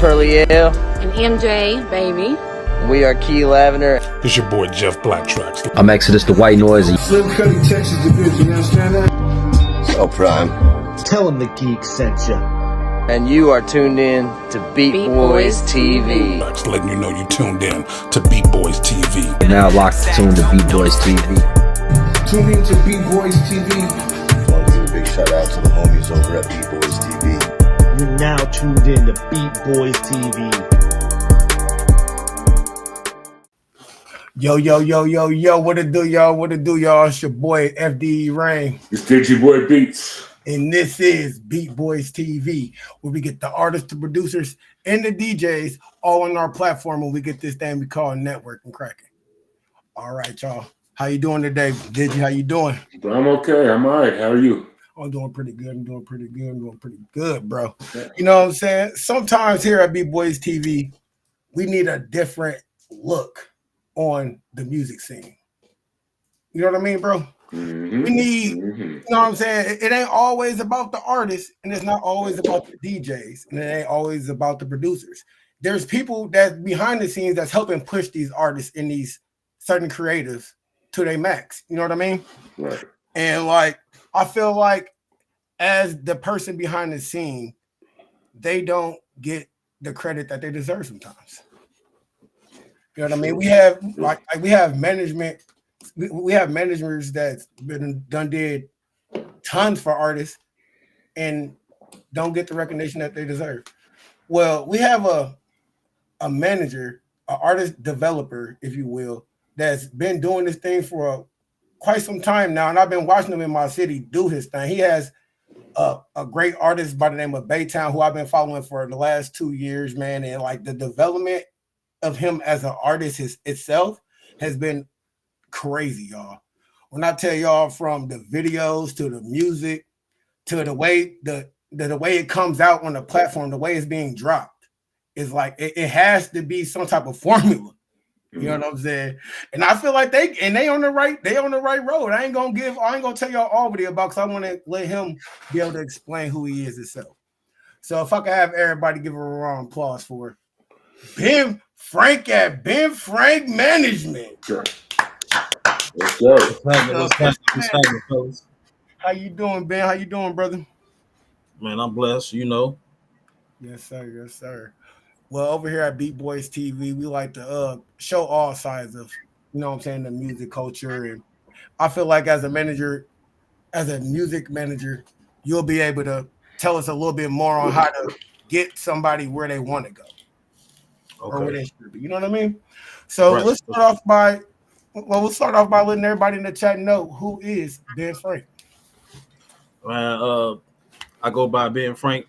Pearly L. And MJ, baby. We are Key Lavender. It's your boy Jeff Black Tracks. I'm Exodus the White Noisy. Slim Cuddy, Texas Division, you understand that? So Prime. Tell him the geek sent you. And you are tuned in to BeatBoyzTv. Letting you know you tuned in to BeatBoyzTv. Now locked tuned to BeatBoyzTv. Tune in to BeatBoyzTV. I want to give a big shout out to the homies over at BeatBoyzTV. You're now tuned in to BeatBoyzTV. Yo, what it do, y'all? What it do, y'all? It's your boy, FDE Rain. It's DJ Boy Beats. And this is BeatBoyzTV, where we get the artists, the producers, and the DJs all on our platform, and we get this thing we call network and cracking. All right, y'all. How you doing today? Digi, how you doing? I'm okay. I'm all right. How are you? I'm doing pretty good. I'm doing pretty good, bro. You know what I'm saying? Sometimes here at BeatBoyzTV, we need a different look on the music scene. You know what I mean, bro? Mm-hmm. We need, you know what I'm saying? It ain't always about the artists, and it's not always about the DJs, and it ain't always about the producers. There's people that's behind the scenes that's helping push these artists and these certain creatives to their max. You know what I mean? Right. And like, I feel like as the person behind the scene, they don't get the credit that they deserve sometimes. You know what I mean? We have we have management. We have managers that's been did tons for artists and don't get the recognition that they deserve. Well, we have a manager, an artist developer, if you will, that's been doing this thing for quite some time now, and I've been watching him in my city do his thing. He has a great artist by the name of Baytown, who I've been following for the last 2 years, man, and like the development of him as an artist itself has been crazy, y'all. When I tell y'all, from the videos to the music to the way the way it comes out on the platform, the way it's being dropped, is like it has to be some type of formula. You know what I'm saying? And I feel like they on the right road. I ain't gonna tell y'all all what about, because I want to let him be able to explain who he is himself. So if I could have everybody give a round of applause for Ben Frank at Ben Frank Management. Sure. Let's go. How you doing, Ben? How you doing, brother? Man, I'm blessed, you know. Yes, sir. Yes, sir. Well, over here at BeatBoyzTV, we like to show all sides of, you know what I'm saying, the music culture. And I feel like as a manager, as a music manager, you'll be able to tell us a little bit more on how to get somebody where they want to go. Okay. Or where they should be. You know what I mean? So Let's start off by letting everybody in the chat know who is Ben Frank. Man, I go by Ben Frank.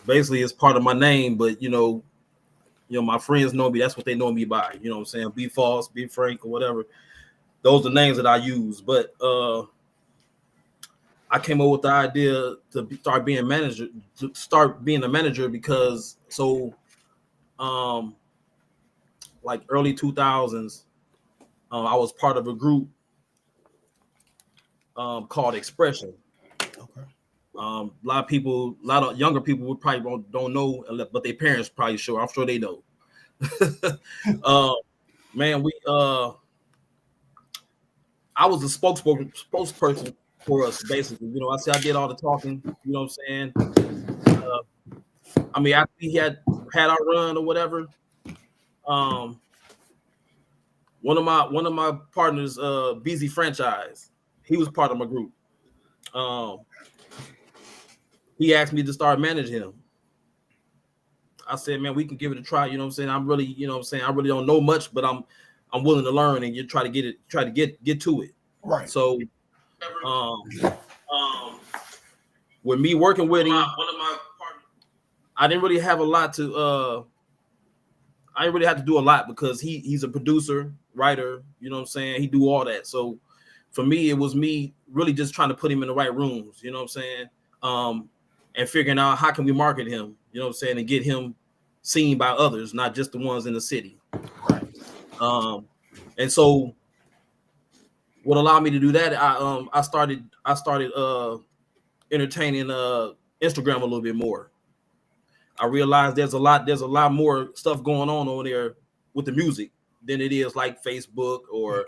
Basically, it's part of my name, but you know, my friends know me. That's what they know me by. You know what I'm saying? B False, B Frank, or whatever. Those are names that I use. But I came up with the idea to start being a manager because like early 2000s, I was part of a group called Expression. Okay. A lot of younger people would probably don't know, but their parents probably sure. I'm sure they know. Man, I was a spokesperson for us, basically. You know, I did all the talking. You know what I'm saying? I mean, after he had our run or whatever, one of my partners, BZ Franchise, he was part of my group. He asked me to start managing him. I said, man, we can give it a try. You know what I'm saying? I'm really, you know what I'm saying? I really don't know much, but I'm willing to learn and you try to get to it. Right. So with me working with him, one of my partners, I didn't really have a lot to I didn't really have to do a lot because he's a producer, writer, you know what I'm saying? He do all that. So for me, it was me really just trying to put him in the right rooms, you know what I'm saying? And figuring out how can we market him, you know what I'm saying, and get him seen by others, not just the ones in the city. Right. And so what allowed me to do that, I started entertaining Instagram a little bit more. I realized there's a lot more stuff going on over there with the music than it is like Facebook or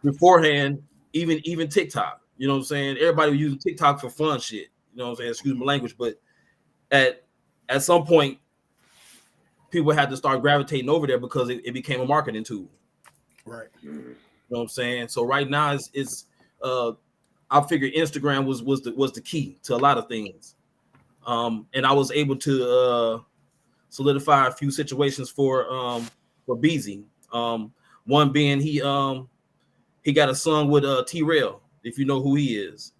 beforehand, even TikTok. You know what I'm saying? Everybody was using TikTok for fun shit. You know what I'm saying? Excuse my language, but at some point, people had to start gravitating over there because it became a marketing tool. Right. You know what I'm saying? So right now it's I figured Instagram was the key to a lot of things. And I was able to solidify a few situations for Beezy. One being he got a song with T-Rail, if you know who he is.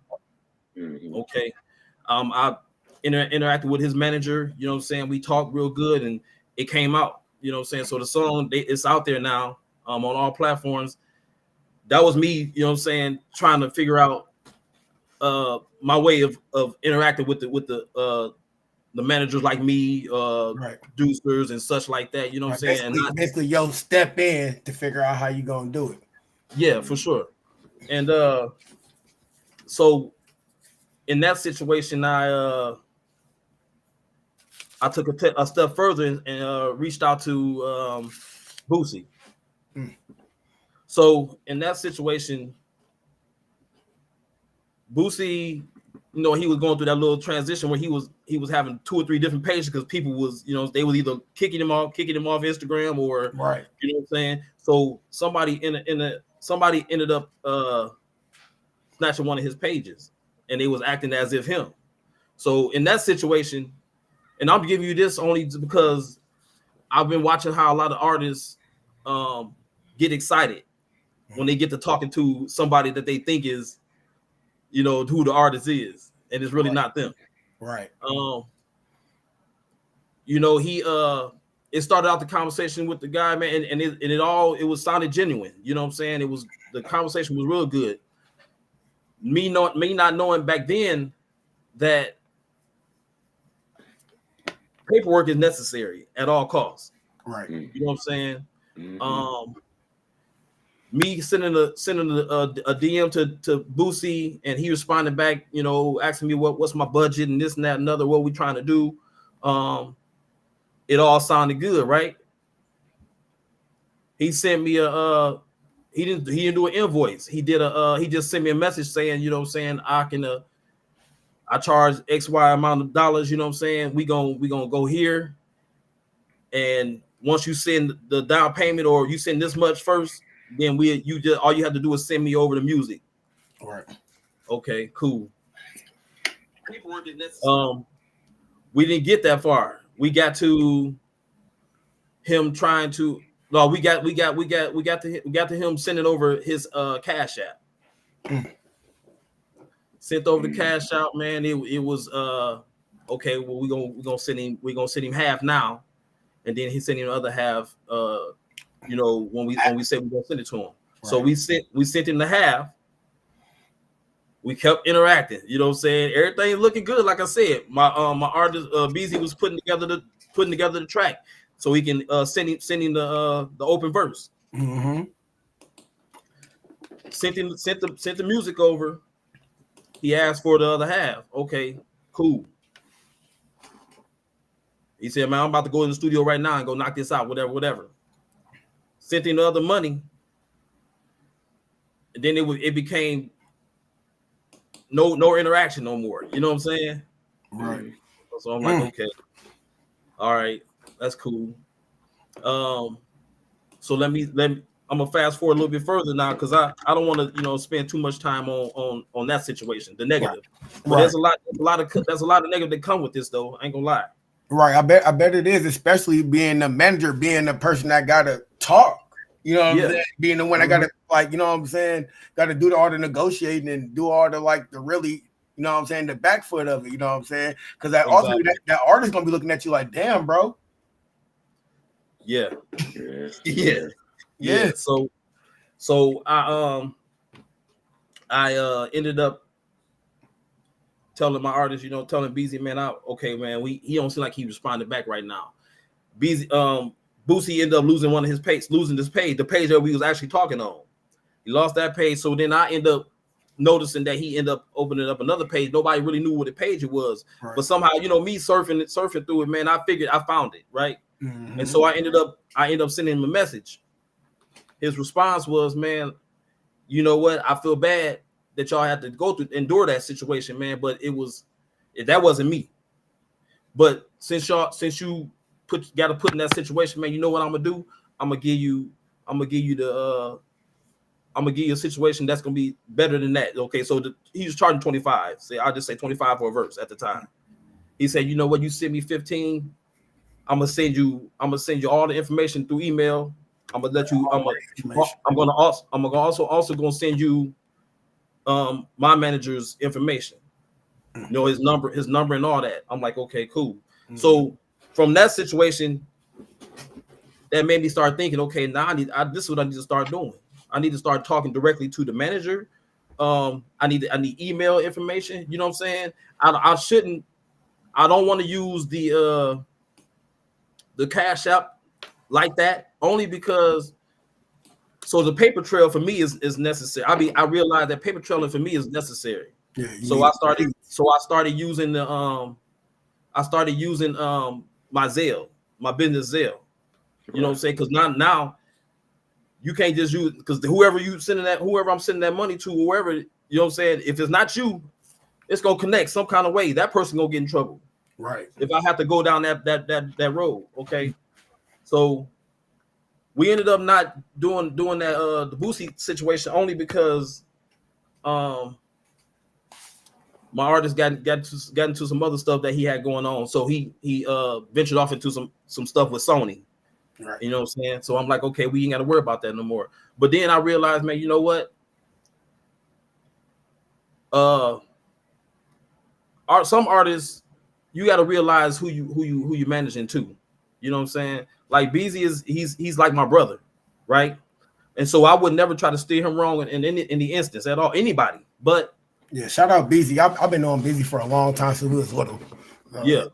Okay. I interacted with his manager, you know what I'm saying? We talked real good and it came out, you know what I'm saying? So the song it's out there now on all platforms. That was me, you know what I'm saying, trying to figure out my way of interacting with the managers like me, producers and such like that, you know what I'm saying? Basically, yo, step in to figure out how you gonna do it. Yeah, for sure. And so in that situation, I took a step further and reached out to Boosie. So in that situation, Boosie, you know, he was going through that little transition where he was having 2 or 3 different pages because people was, you know, they was either kicking him off Instagram or you know what I'm saying. So somebody ended up snatching one of his pages, and they was acting as if him. So in that situation, and I'm giving you this only because I've been watching how a lot of artists get excited when they get to talking to somebody that they think is, you know, who the artist is, and it's really not them. Right. You know, it started out the conversation with the guy, man, and it was sounded genuine. You know what I'm saying? The conversation was real good. Me not knowing back then that paperwork is necessary at all costs. Right. You know what I'm saying? Me sending a DM to Boosie, and he responded back, you know, asking me what's my budget and this and that and other, what we trying to do. It all sounded good, right? He sent me he didn't do an invoice. He just sent me a message saying, you know what I'm saying, I charge XY amount of dollars, you know what I'm saying? We gonna go here, and once you send the down payment or you send this much first, then all you have to do is send me over the music. All right. Okay, cool. We didn't get that far. We got to him trying to we got to him sending over his Cash App. Sent over the Cash App, man. It was okay. Well, we're gonna send him half now, and then he sent him the other half. You know, when we said we're gonna send it to him. Right. So we sent him the half. We kept interacting, you know what I'm saying? Everything looking good. Like I said, my artist Beezy was putting together the track so he can send him the open verse. Sent the music over. He asked for the other half. Okay, cool. He said, man, I'm about to go in the studio right now and go knock this out, whatever. Sent him the other money, and then it became no interaction no more. You know what I'm saying? Right. So I'm like, okay, all right, that's cool. So let me I'm gonna fast forward a little bit further now because I don't want to, you know, spend too much time on that situation, the negative. Right. But there's a lot of negative that come with this though. I ain't gonna lie. Right. I bet it is, especially being the manager, being the person that gotta talk. You know what I'm saying? Being the one that gotta, like, you know what I'm saying, gotta do all the negotiating and do all the, like, the really, you know what I'm saying, the back foot of it, you know what I'm saying? Because that ultimately that artist gonna be looking at you like, damn, bro. Yeah. So I ended up telling my artist, you know, telling Beezy, man, okay, man, he don't seem like he responded back right now. Beezy, Boosie ended up losing one of his page, the page that we was actually talking on. He lost that page, so then I end up noticing that he ended up opening up another page. Nobody really knew what the page it was, Right. but somehow, you know, me surfing through it, man, I figured I found it, right? Mhm. And so I ended up sending him a message. His response was, man, you know what? I feel bad that y'all had to endure that situation, man. But that wasn't me. But since you got to put in that situation, man, you know what I'm gonna do? I'm gonna give you a situation that's gonna be better than that. Okay, so he was charging 25. Say I'll just say 25 for a verse at the time. He said, you know what? You send me 15. I'm gonna send you all the information through email. I'm gonna let you. I'm gonna also send you my manager's information. You know, his number and all that. I'm like, okay, cool. Mm-hmm. So from that situation, that made me start thinking, okay, now this is what I need to start doing. I need to start talking directly to the manager. I need email information. You know what I'm saying? I don't want to use the Cash App like that, only because so the paper trail for me is necessary. I realized that paper trailing for me is necessary. Yeah, so I started using my Zelle, my business Zelle. You know what I'm saying? Because now you can't just use, because whoever I'm sending that money to, whoever, you know what I'm saying, if it's not you, it's gonna connect some kind of way. That person gonna get in trouble. Right. If I have to go down that road. Okay. So we ended up not doing that the Boosie situation, only because my artist got into some other stuff that he had going on. So he ventured off into some stuff with Sony. Right. You know what I'm saying? So I'm like, okay, we ain't got to worry about that no more. But then I realized, man, you know what? Some artists, you got to realize who you managing too. You know what I'm saying? Like Beezy he's like my brother, right? And so I would never try to steer him wrong in the instance at all, anybody. But yeah, shout out Beezy. I've been knowing Beezy for a long time since we was little. Yeah.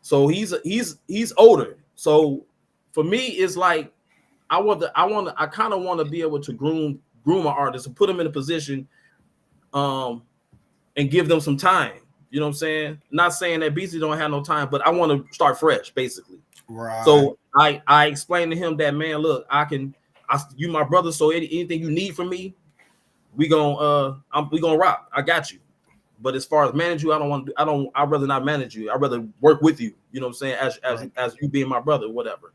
So he's older. So for me, it's like I kind of want to be able to groom an artist and put them in a position, and give them some time. You know what I'm saying? Not saying that Beezy don't have no time, but I want to start fresh, basically. Right. So I explained to him that, man, look, you my brother, so anything you need from me, we gonna rock. I got you. But as far as manage you, I'd rather not manage you. I'd rather work with you. You know what I'm saying? As you being my brother, whatever.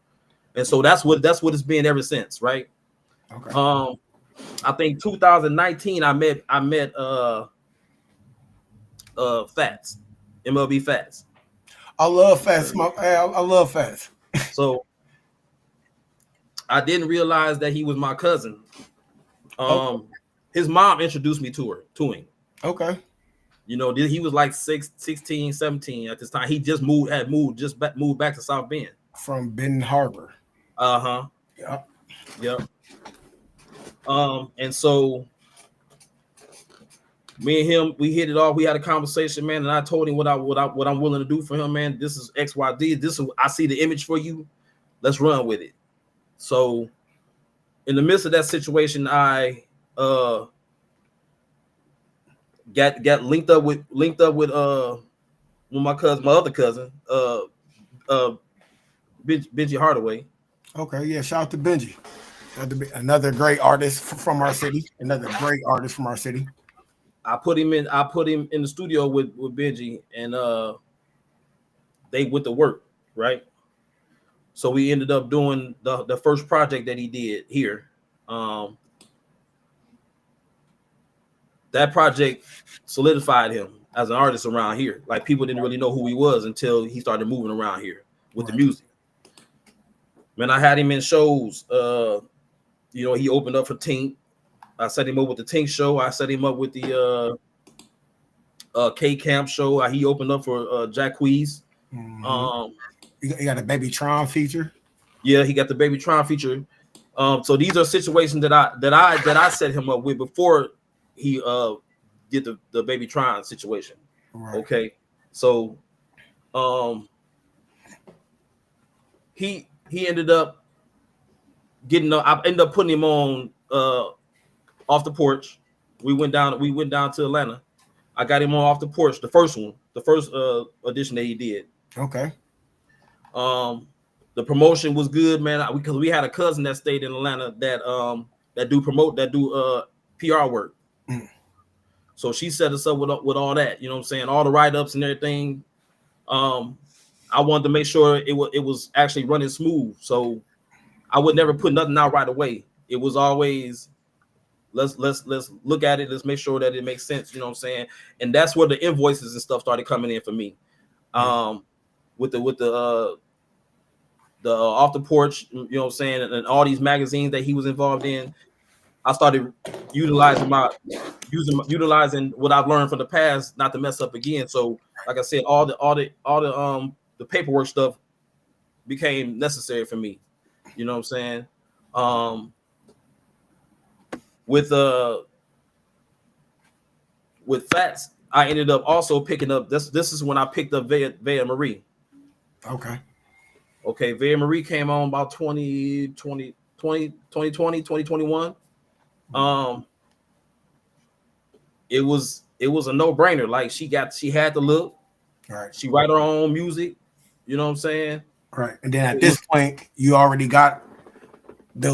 And so that's what it's been ever since, right? Okay. I think 2019 I met Fats, MLB Fats. I love Fats. I love Fats. So I didn't realize that he was my cousin. His mom introduced me to him. Okay. You know, he was like 16, 17 at this time. He just moved back to South Bend. From Benton Harbor. Uh-huh. Yep. And so me and him, we hit it off. We had a conversation, man, and I told him what I'm willing to do for him, man. This is XYZ. I see the image for you. Let's run with it. So in the midst of that situation, I got linked up with my other cousin, Benji Hardaway. Okay, yeah, shout out to Benji. Another great artist from our city. I put him in the studio with Benji, and they went to work, right? So we ended up doing the first project that he did here. That project solidified him as an artist around here. Like, people didn't really know who he was until he started moving around here with the music. Man, I had him in shows. You know, he opened up for Tink. I set him up with the Tink show. I set him up with the K Camp show. He opened up for Jacquees. Mm-hmm. He got a Baby Tron feature. Yeah, he got the Baby Tron feature. So these are situations that I set him up with before he did the Baby Tron situation. Right. Okay, so he ended up getting. I ended up putting him on Off the Porch we went down to Atlanta. I got him on Off the Porch, the first audition that he did. Okay. The promotion was good, man, because we had a cousin that stayed in Atlanta that do PR work. So she set us up with all that, you know what I'm saying, all the write-ups and everything. I wanted to make sure it was actually running smooth, so I would never put nothing out right away. It was always let's look at it, let's make sure that it makes sense, you know what I'm saying, and that's where the invoices and stuff started coming in for me. With the Off the Porch, you know what I'm saying, and all these magazines that he was involved in, I started utilizing what I've learned from the past, not to mess up again. So, like I said, all the paperwork stuff became necessary for me. You know what I'm saying? With Fats, I ended up also picking up this is when I picked up Vea Marie. Okay, Vea Marie came on about 2020, 2021. It was a no-brainer. Like she had the look. Right. She write her own music. You know what I'm saying? Right. And then at this point, you already got the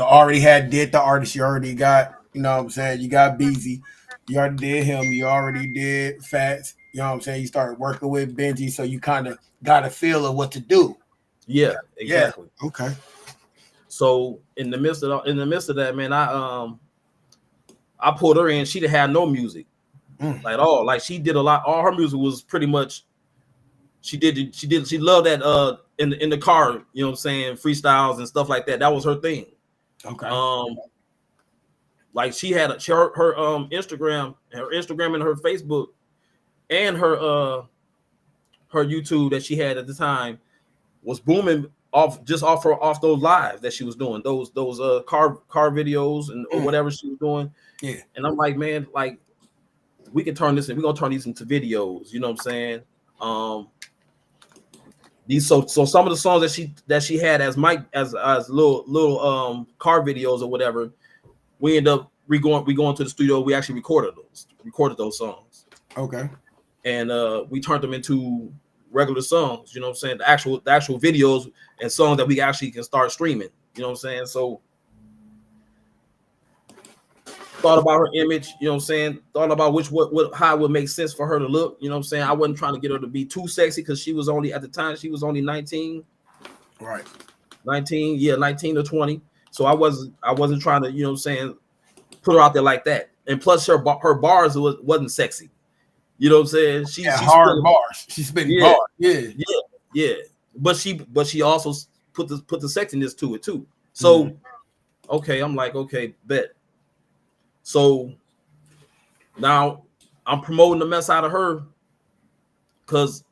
already did the artist. You already got, you know what I'm saying? You got Beezy. You already did him. You already did Fats. You know what I'm saying? You started working with Benji, so you kind of got a feel of what to do. Yeah, exactly. Yeah. Okay. So in the midst of that, man, I pulled her in. She didn't have no music at all. Like she did a lot. All her music was pretty much. She loved that in the car. You know what I'm saying? Freestyles and stuff like that. That was her thing. Okay. Like she had her Instagram and her Facebook and her YouTube that she had at the time was booming off those lives that she was doing, those car videos and or whatever she was doing. Yeah. And I'm like, man, like we can turn this and we're gonna turn these into videos, you know what I'm saying? So some of the songs that she had as little car videos or whatever, we end up we going to the studio, we actually recorded those songs. Okay. And we turned them into regular songs, you know what I'm saying? The actual videos and songs that we actually can start streaming, you know what I'm saying? So thought about her image, you know what I'm saying? Thought about how it would make sense for her to look, you know what I'm saying? I wasn't trying to get her to be too sexy because she was only, at the time, she was only 19. Right. 19 or 20. So I wasn't trying to, you know what I'm saying, put her out there like that. And plus her bars wasn't sexy. You know what I'm saying? She's hard bars. She's spitting bars. Yeah. But she also put the sexiness to it too. So okay, I'm like, okay, bet. So now I'm promoting the mess out of her because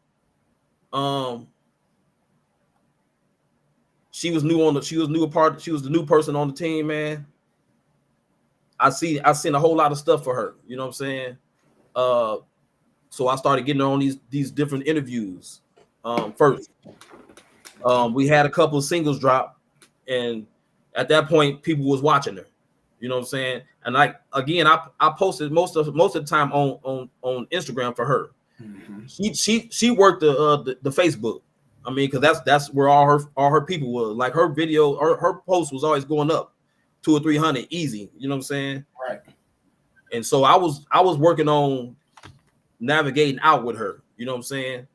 she was the new person on the team, man. I seen a whole lot of stuff for her, you know what I'm saying? So I started getting her on these different interviews. First, we had a couple of singles drop, and at that point, people was watching her. You know what I'm saying? And I posted most of the time on Instagram for her. Mm-hmm. She worked the Facebook. I mean, because that's where all her people were. Like her video or her post was always going up 200 or 300 easy. You know what I'm saying? Right. And so I was working on navigating out with her, you know what I'm saying?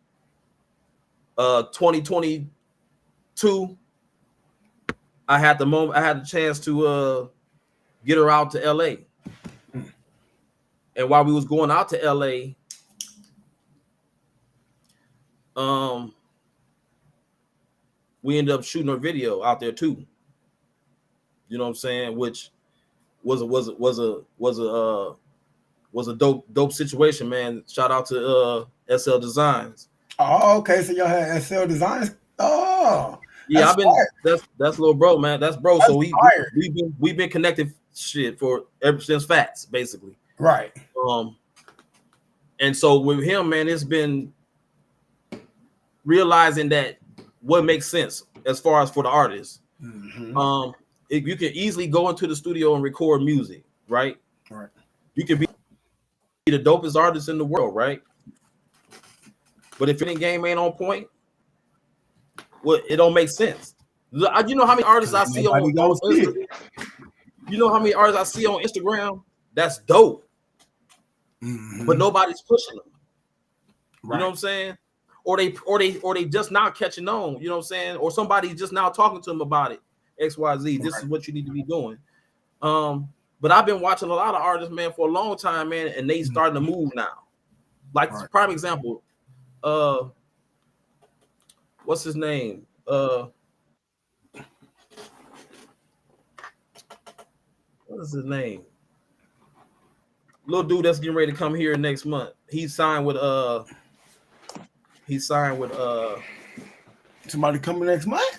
2022, I had the chance to get her out to LA. And while we was going out to LA, we ended up shooting her video out there too. You know what I'm saying? Which was a dope situation, man. Shout out to SL Designs. Oh, okay. So y'all had SL Designs. Oh, yeah. That's little bro, man. That's bro. That's so we've been connected shit for ever since Fats, basically. Right. And so with him, man, it's been realizing that what makes sense as far as for the artist. Mm-hmm. You can easily go into the studio and record music, right? Right. You can be the dopest artist in the world, right? But if your game ain't on point, well, it don't make sense. You know how many artists I see on Instagram? You know how many artists I see on Instagram? That's dope. But nobody's pushing them. Right. You know what I'm saying? Or they just now catching on, you know what I'm saying? Or somebody just now talking to them about it. XYZ, this is what you need to be doing. But I've been watching a lot of artists, man, for a long time, man, and they starting to move now. Like prime example, what's his name? What is his name? Little dude that's getting ready to come here next month. He signed with somebody coming next month.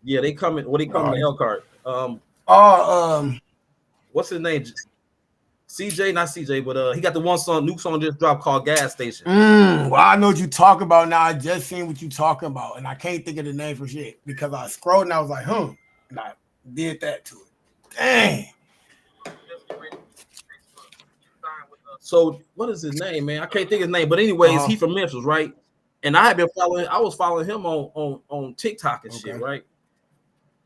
Yeah, they coming. What they coming to Elkhart? What's his name? CJ, not CJ, but he got the one song, new song just dropped called Gas Station. Well, I know what you talking about now. I just seen what you talking about, and I can't think of the name for shit because I scrolled and I was like, and I did that to it. Dang. So what is his name, man? I can't think of his name, but anyways, he from Memphis, right? And I was following him on TikTok and shit, right?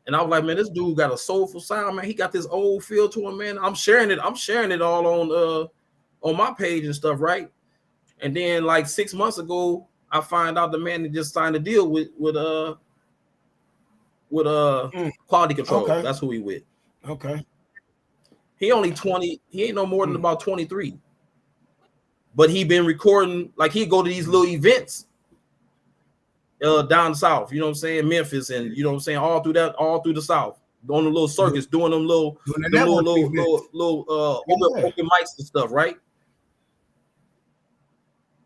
And I was like, man, this dude got a soulful sound, man. He got this old feel to him, man. I'm sharing it all on my page and stuff, right? And then like 6 months ago, I find out the man that just signed a deal with Quality Control. Okay. That's who he with. Okay. He only 20. He ain't no more than about 23. But he been recording, like he go to these little events down south, you know what I'm saying, Memphis, and you know what I'm saying, all through the south, on the little circuits, doing them little open mics and stuff, right?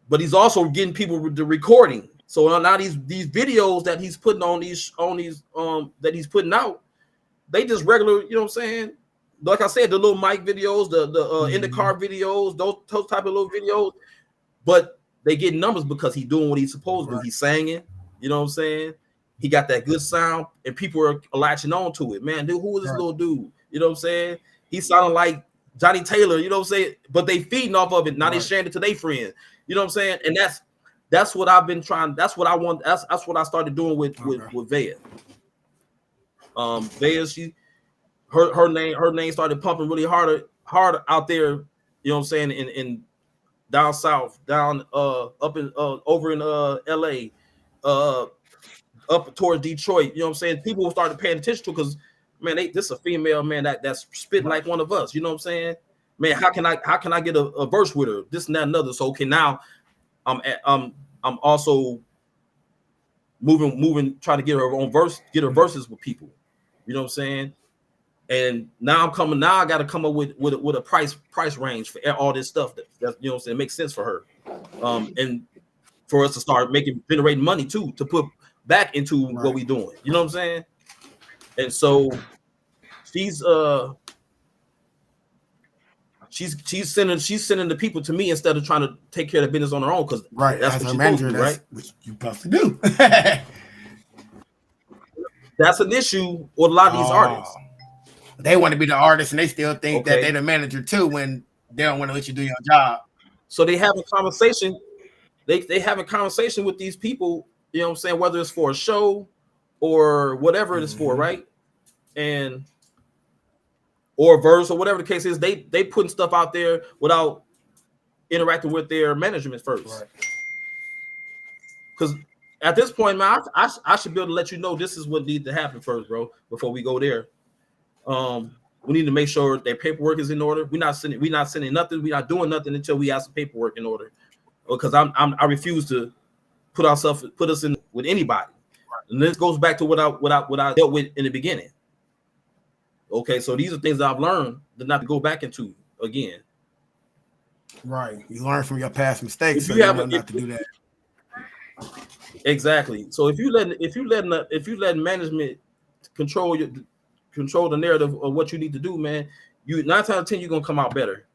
But he's also getting people the recording. So now these videos that he's putting on these that he's putting out, they just regular, you know what I'm saying? Like I said, the little mic videos, the in the car videos, those type of little videos, but they get numbers because he's doing what he's supposed to do. He's singing, you know what I'm saying? He got that good sound, and people are latching on to it. Man, dude, who is this little dude? You know what I'm saying? He sounding like Johnny Taylor, you know what I'm saying? But they feeding off of it. Now they sharing it to their friends. You know what I'm saying? And that's what I've been trying. That's what I want. That's what I started doing with Vea. Vea, her name started pumping really hard out there, you know what I'm saying, in down south, down up in over in LA, up towards Detroit, you know what I'm saying. People started paying attention to because, man, this is a female, man, that's spitting like one of us, you know what I'm saying. Man, how can I get a verse with her, this and that and other. So okay, now I'm also moving trying to get her own verses with people, you know what I'm saying. And now I got to come up with a price range for all this stuff that you know what I'm saying, makes sense for her, and for us to start generating money too, to put back into what we doing, you know what I'm saying. And so she's sending the people to me instead of trying to take care of the business on her own, because that's what she's manager, right? Which you probably do. That's an issue with a lot of these artists. They want to be the artist, and they still think that they're the manager too when they don't want to let you do your job. So they have a conversation. They have a conversation with these people, you know what I'm saying, whether it's for a show or whatever it is for, right? And or a verse or whatever the case is, they putting stuff out there without interacting with their management first. Because at this point, man, I should be able to let you know this is what needs to happen first, bro, before we go there. We need to make sure their paperwork is in order. We're not sending nothing. We're not doing nothing until we have some paperwork in order. Because I refuse to put us in with anybody. And this goes back to what I dealt with in the beginning. Okay, so these are things that I've learned that not to go back into again. Right, you learn from your past mistakes. If you have not to do that. Exactly. So if you let management control the narrative of what you need to do, man, 9 times out of 10 you're gonna come out better.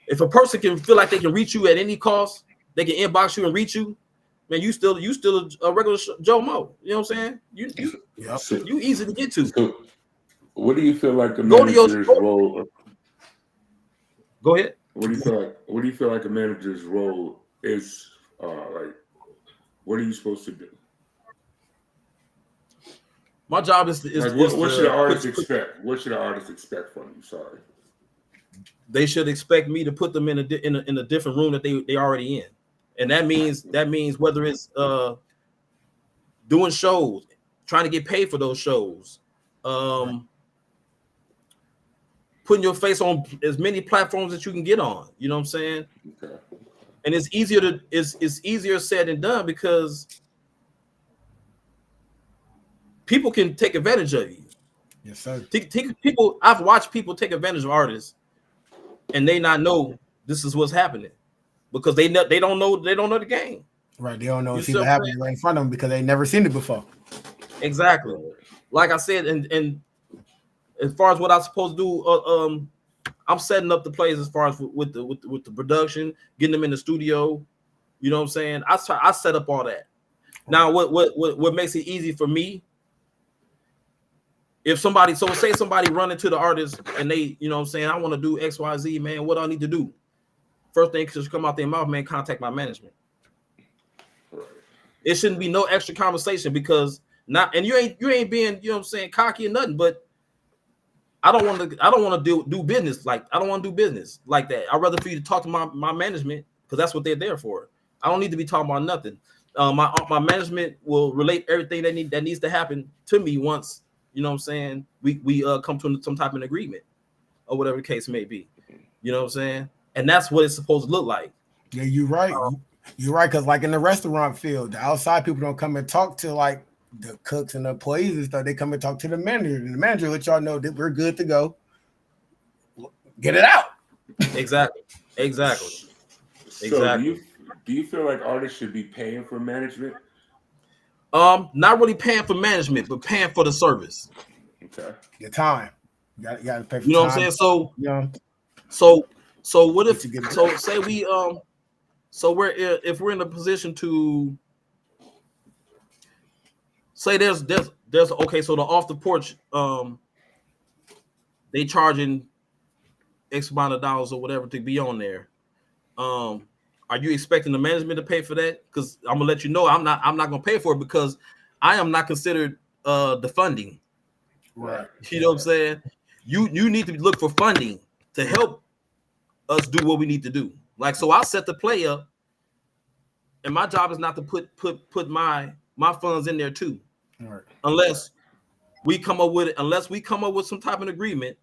If a person can feel like they can reach you at any cost, they can inbox you and reach you, man, you still a regular Joe Mo. You know what I'm saying? You easy to get to. What do you feel like a Go to your manager's store. role? Go ahead. What do you feel like a manager's role is? Like, what are you supposed to do? My job is What should an artist expect? What should an artist expect from you? Sorry. They should expect me to put them in a different room that they already in, and that means whether it's doing shows, trying to get paid for those shows, putting your face on as many platforms that you can get on. You know what I'm saying? Okay. And it's easier said than done because people can take advantage of you. Yes, sir. People, I've watched people take advantage of artists, and they not know this is what's happening because they don't know the game. Right, they don't know You what's happening right in front of them because they never seen it before. Exactly. Like I said, and as far as what I'm supposed to do, I'm setting up the plays as far as with the production, getting them in the studio. You know what I'm saying? I set up all that. Now, what makes it easy for me? If somebody run into the artist and they, you know what I'm saying, I want to do XYZ, man, what do I need to do? First thing should come out their mouth, man, contact my management. It shouldn't be no extra conversation because you ain't being, you know what I'm saying, cocky or nothing, but I don't want to do business like that. I'd rather for you to talk to my management because that's what they're there for. I don't need to be talking about nothing. My management will relate everything that needs to happen to me once, you know what I'm saying, we come to some type of agreement or whatever the case may be. You know what I'm saying? And that's what it's supposed to look like. Yeah, you're right. You're right, because like in the restaurant field, the outside people don't come and talk to like the cooks and the employees and stuff. They come and talk to the manager, and the manager let y'all know that we're good to go. Get it out. Exactly. So do you feel like artists should be paying for management? Not really paying for management, but paying for the service. Okay. Your time. You got to pay for you know time. What I'm saying? So yeah. So what if say we if we're in a position to say there's okay, so the off the porch they charging X amount of dollars or whatever to be on there. Are you expecting the management to pay for that? Because I'm gonna let you know I'm not gonna pay for it because I am not considered the funding. Right. You know what I'm saying? You need to look for funding to help us do what we need to do. Like, so I'll set the play up, and my job is not to put my funds in there too. Right. Unless we come up with some type of agreement,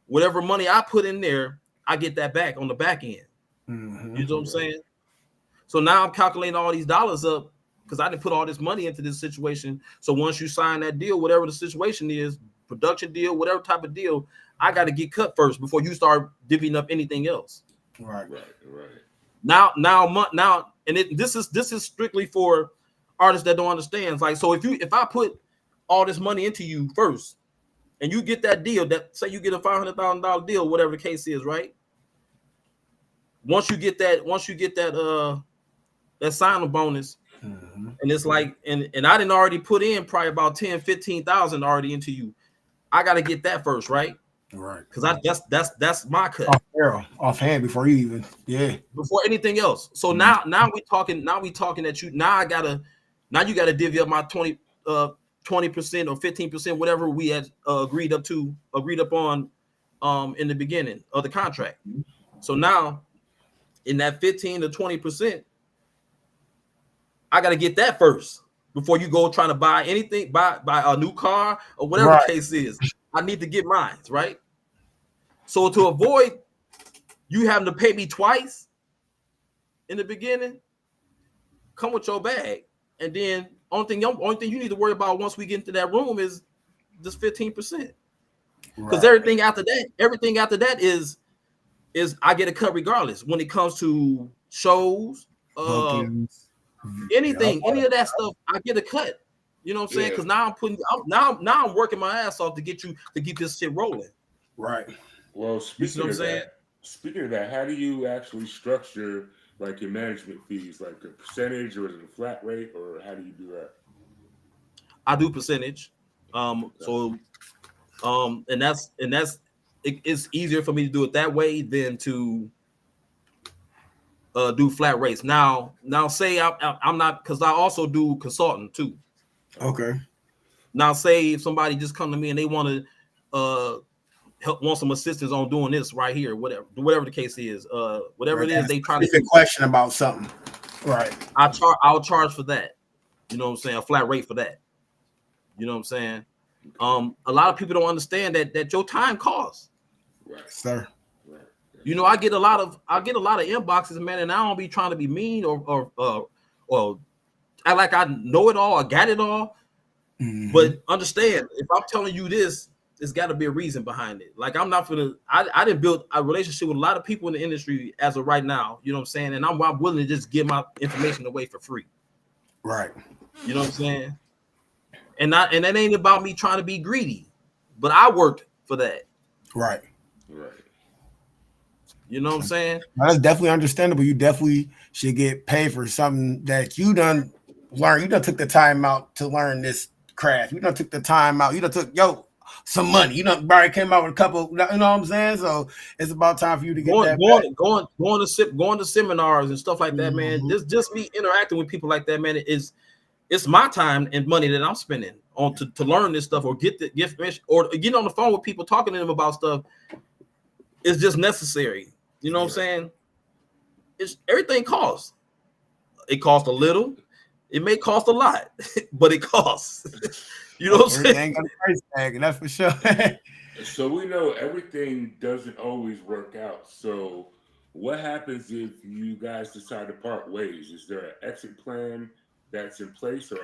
whatever money I put in there, I get that back on the back end. Mm-hmm. You know what I'm saying? So now I'm calculating all these dollars up because I didn't put all this money into this situation. So once you sign that deal, whatever the situation is, production deal, whatever type of deal, I got to get cut first before you start divvying up anything else. Right. Now, and this is strictly for artists that don't understand. Like, so if I put all this money into you first, and you get that deal, that say you get a $500,000 deal, whatever the case is, right? Once you get that signing bonus, mm-hmm. and it's like, and I didn't already put in probably about 10,000-15,000 already into you. I got to get that first, right? Right. Because that's my cut. Offhand before you even before anything else. So now we talking that you you gotta divvy up my 20% or 15%, whatever we had agreed upon in the beginning of the contract. So now in that 15 to 20%, I gotta get that first before you go trying to buy anything, buy a new car or whatever the case is. I need to get mine, right? So to avoid you having to pay me twice in the beginning, come with your bag. And then only thing you need to worry about once we get into that room is this 15%. Because everything after that is I get a cut regardless when it comes to shows, anything, any of that stuff, I get a cut. You know what I'm saying? Because now I'm working my ass off to get this shit rolling. Right. Well, speaking of that, how do you actually structure like your management fees, like a percentage, or is it a flat rate, or how do you do that? I do percentage. So And it's easier for me to do it that way than to do flat rates. Now say I'm not, because I also do consulting too. Okay. Now say if somebody just come to me and they want to want some assistance on doing this right here, whatever the case is, whatever it is they trying to question about something. Right. I'll charge for that. You know what I'm saying? A flat rate for that. You know what I'm saying? A lot of people don't understand that your time costs. Right, sir. Right. You know, I get a lot of inboxes, man, and I don't be trying to be mean or act like I know it all, I got it all. Mm-hmm. But understand, if I'm telling you this, there's got to be a reason behind it. Like I'm not gonna. I didn't build a relationship with a lot of people in the industry as of right now. You know what I'm saying? And I'm willing to just give my information away for free. Right. You know what I'm saying? And that ain't about me trying to be greedy, but I worked for that. Right. Right. You know what I'm saying? That's definitely understandable. You definitely should get paid for something that you done learn. You done took the time out to learn this craft. You done took the time out. You done took some money. You done already came out with a couple. You know what I'm saying? So it's about time for you to get going to seminars and stuff like that, man. Just me interacting with people like that, man. It's my time and money that I'm spending on to learn this stuff or get information or get on the phone with people talking to them about stuff. It's just necessary. You know what I'm saying? It's everything costs. It costs a little. It may cost a lot, but it costs. You know what I'm saying? Ain't got a price tag, and that's for sure. So we know everything doesn't always work out. So what happens if you guys decide to part ways? Is there an exit plan that's in place, or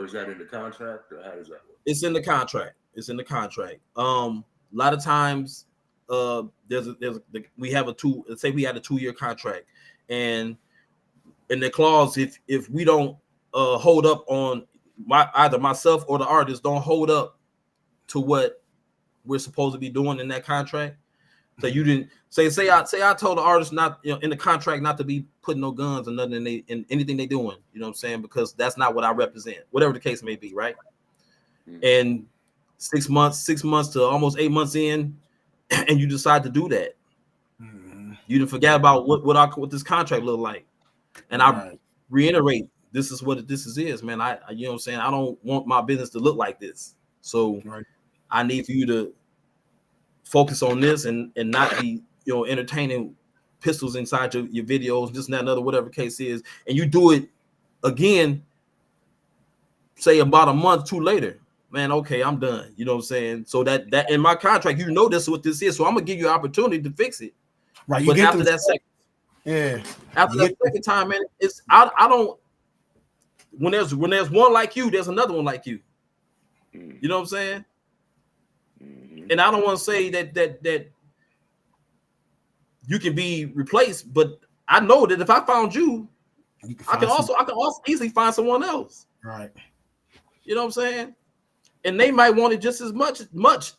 is that in the contract, or how does that work? It's in the contract. It's in the contract. A lot of times, we have let's say we had a 2-year contract, and in the clause, if we don't hold up on either myself or the artist don't hold up to what we're supposed to be doing in that contract. So you didn't say I told the artist not, in the contract not to be putting no guns or nothing in anything they doing, you know what I'm saying? Because that's not what I represent, whatever the case may be, right? And 6 months to almost 8 months in, and you decide to do that. You didn't forget about what this contract looked like. And I reiterate, this is what this is, man. You know what I'm saying? I don't want my business to look like this. So I need for you to focus on this and not be, entertaining pistols inside your videos, this and that, another, whatever the case is. And you do it again, say about a month, 2 later, man, okay, I'm done. You know what I'm saying? So that in my contract, this is what this is. So I'm gonna give you an opportunity to fix it. Right. But after that second time, man, I don't. When there's one like you, there's another one like you. You know what I'm saying? And I don't want to say that you can be replaced, but I know that if I found you, I can also easily find someone else. Right. You know what I'm saying? And they might want it just as much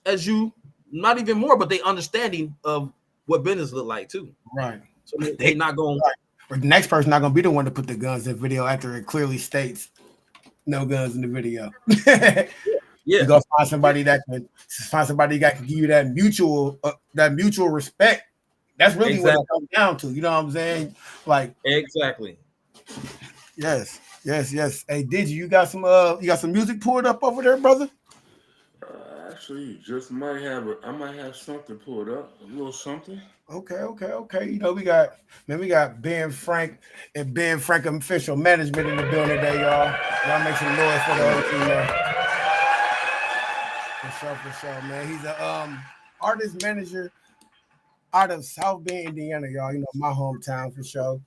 as you, not even more, but they understanding of what business look like too. Right. So they not going. Or the next person not gonna be the one to put the guns in the video after it clearly states no guns in the video. Yeah. You go find somebody that can give you that mutual respect. That's really what it comes down to. You know what I'm saying? Like exactly. Yes. Hey, you got some music pulled up over there, brother? Actually, I might have something pulled up, a little something. Okay. We got Ben Frank and Ben Frank Official Management in the building today, y'all. Y'all make some noise for the whole team there. For sure, man. He's a artist manager out of SouthBend, Indiana, y'all. You know, my hometown for sure.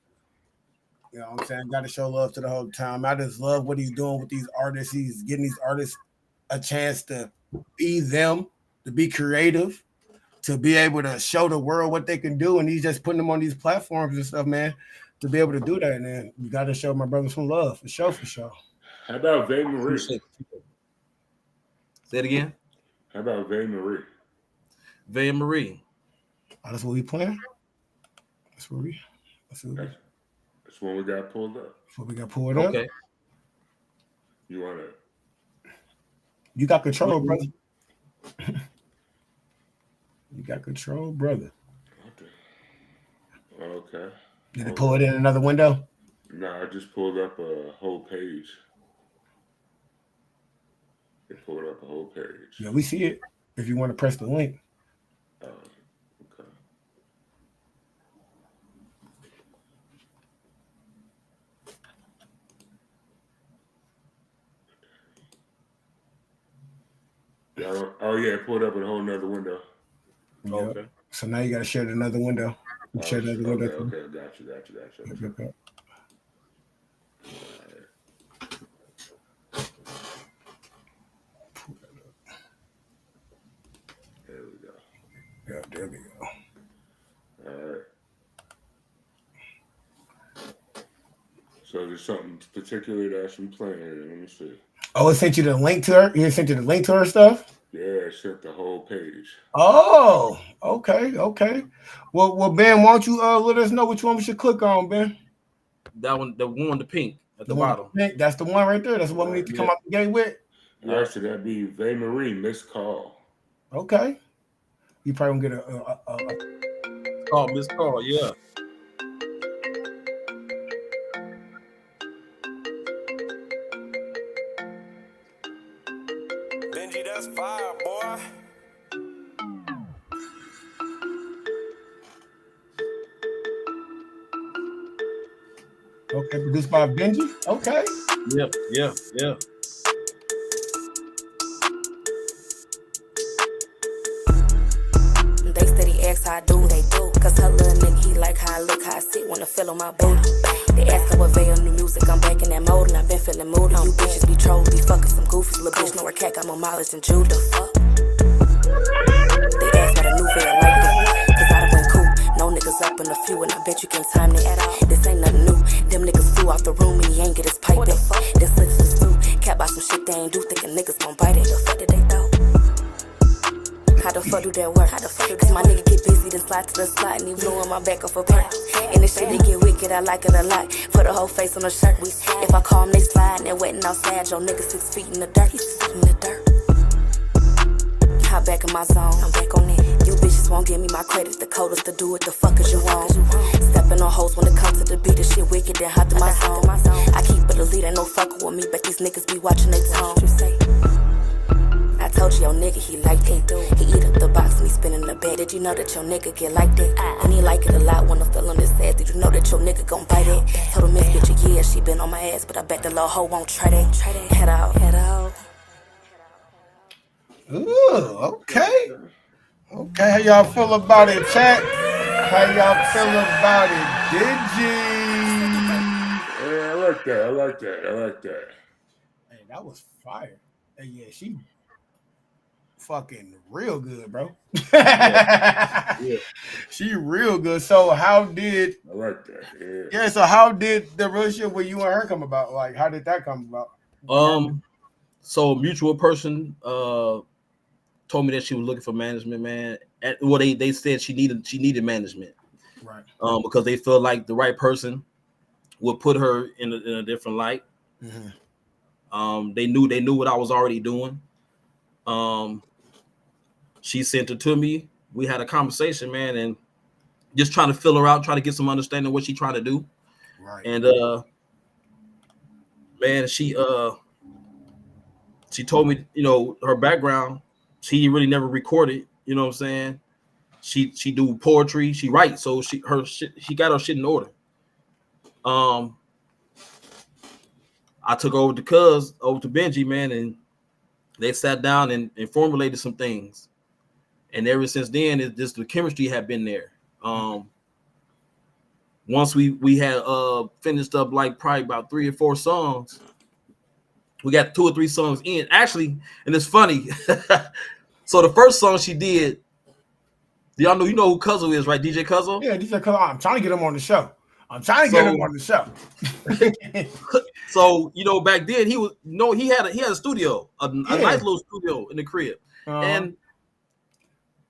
You know what I'm saying? Got to show love to the whole town. I just love what he's doing with these artists. He's getting these artists a chance to be them, to be creative, to be able to show the world what they can do. And he's just putting them on these platforms and stuff, man, to be able to do that. And then you got to show my brothers some love, for sure. How about Vay Marie? Say it again. How about Vay Marie? Vay Marie. Oh, that's what we playing? That's what we got pulled up. That's what we got pulled up? Okay. You want to? You got control, brother. You got control, brother. Okay. Did it pull it in another window? No, I just pulled up a whole page. It pulled up a whole page. Yeah, we see it. If you want to press the link. Okay. Oh yeah, it pulled up in a whole nother window. Yep. Okay. So now you got to share another window. Share another window. Okay, got you. Okay. There we go. Yeah, there we go. All right. So there's something particular that I should be playing here. Let me see. Oh, it sent you the link to her? You sent you the link to her stuff? Yeah, it sent the whole page. Oh, okay. Well, Ben, why don't you let us know which one we should click on, Ben? That one, the one, the pink at the one bottom. pink, that's the one right there. That's the one we need to come out the gate with. Yeah, should that be Vay Marie missed call? Okay. You probably gonna get Oh, missed call, yeah. Benji, that's fire, boy. Okay, produced by Benji. Okay. Yeah. They steady ask how I do, they do. Cause her little nigga, he like how I look, how I sit when I feel on my booty. They ask her what Vay on new music, I'm back in that mode, and I've been feeling moody. You bitches be trolls, be fucking some goofies. Little bitch know her cat got more mileage than Judah. Fuck. They ask about a new Vay, I like that. Cause I done went cool. No niggas up in a few, and I bet you can't time it at all. This ain't nothing new. Them niggas flew out the room, and he ain't get his pipe in. This is too. Cat by some shit they ain't do, thinking niggas gon' bite it. The fuck did they throw? How the fuck do that work? Cause my nigga get busy, then slide to the slot, and he blew on my back off a pack. And this shit, they get wicked, I like it a lot. Put a whole face on the shirt. If I call them, they slide, and they're wetting outside. Your nigga 6 feet in the dirt, he's 6 feet in the dirt. Hop back in my zone, I'm back on it. You bitches won't give me my credit, the coders to do it, the fuck is you want? Stepping on hoes when it comes to the beat, this shit wicked, then hop through my zone. I keep it elite, ain't no fucking with me, but these niggas be watching they tone. I told you your nigga, he like that. He eat up the box and he spin in the bed. Did you know that your nigga get like that? And he like it a lot when I'm feeling this ass. Did you know that your nigga gon' bite it? Told him this bitch a year, she been on my ass, but I bet the little hoe won't try that. Head out. Ooh, okay. Okay, how y'all feel about it, chat? How y'all feel about it, Digi? Yeah, I like that. Hey, that was fire. Hey, yeah, she fucking real good, bro. Yeah. She real good. So how did I like that. yeah, so how did the relationship with you and her come about? Like, how did that come about? So a mutual person told me that she was looking for management, man. They said she needed management, right? Because they felt like the right person would put her in a different light. Mm-hmm. They knew what I was already doing. She sent it to me. We had a conversation, man, and just trying to fill her out, trying to get some understanding of what she's trying to do. Right. And man, she told me, her background. She really never recorded. You know what I'm saying? She do poetry. She writes. So she got her shit in order. I took over to Benji, man, and they sat down and formulated some things. And ever since then, the chemistry had been there. Once we had finished up like probably about 3 or 4 songs, we got 2 or 3 songs in. Actually, and it's funny. So the first song she did, y'all know, who Cuzzo is, right? DJ Cuzzo? Yeah, DJ Cuzzo. I'm trying to get him on the show. So back then he had a studio, a nice little studio in the crib, and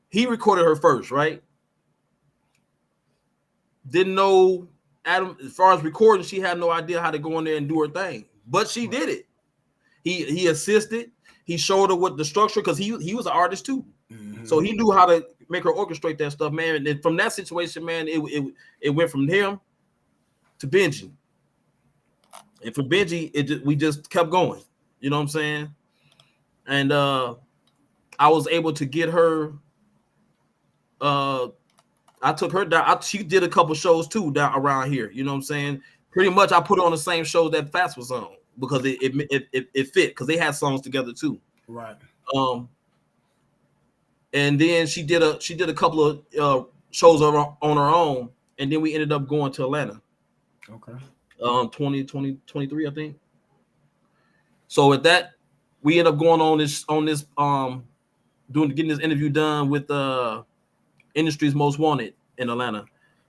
he recorded her first, right? Didn't know Adam as far as recording. She had no idea how to go in there and do her thing, but she did it. He assisted. He showed her what the structure, because he was an artist too, so he knew how to make her orchestrate that stuff, man. And then from that situation, man, it went from him to Benji. And for Benji, we just kept going. You know what I'm saying? And I was able to get her. I took her down. She did a couple shows too down around here. You know what I'm saying? Pretty much, I put her on the same show that Fats was on because it fit because they had songs together too. Right. And then she did a couple of shows on her own, and then we ended up going to Atlanta. Okay. 23, I think. So at that, we ended up going on this getting this interview done with Industry's Most Wanted in Atlanta.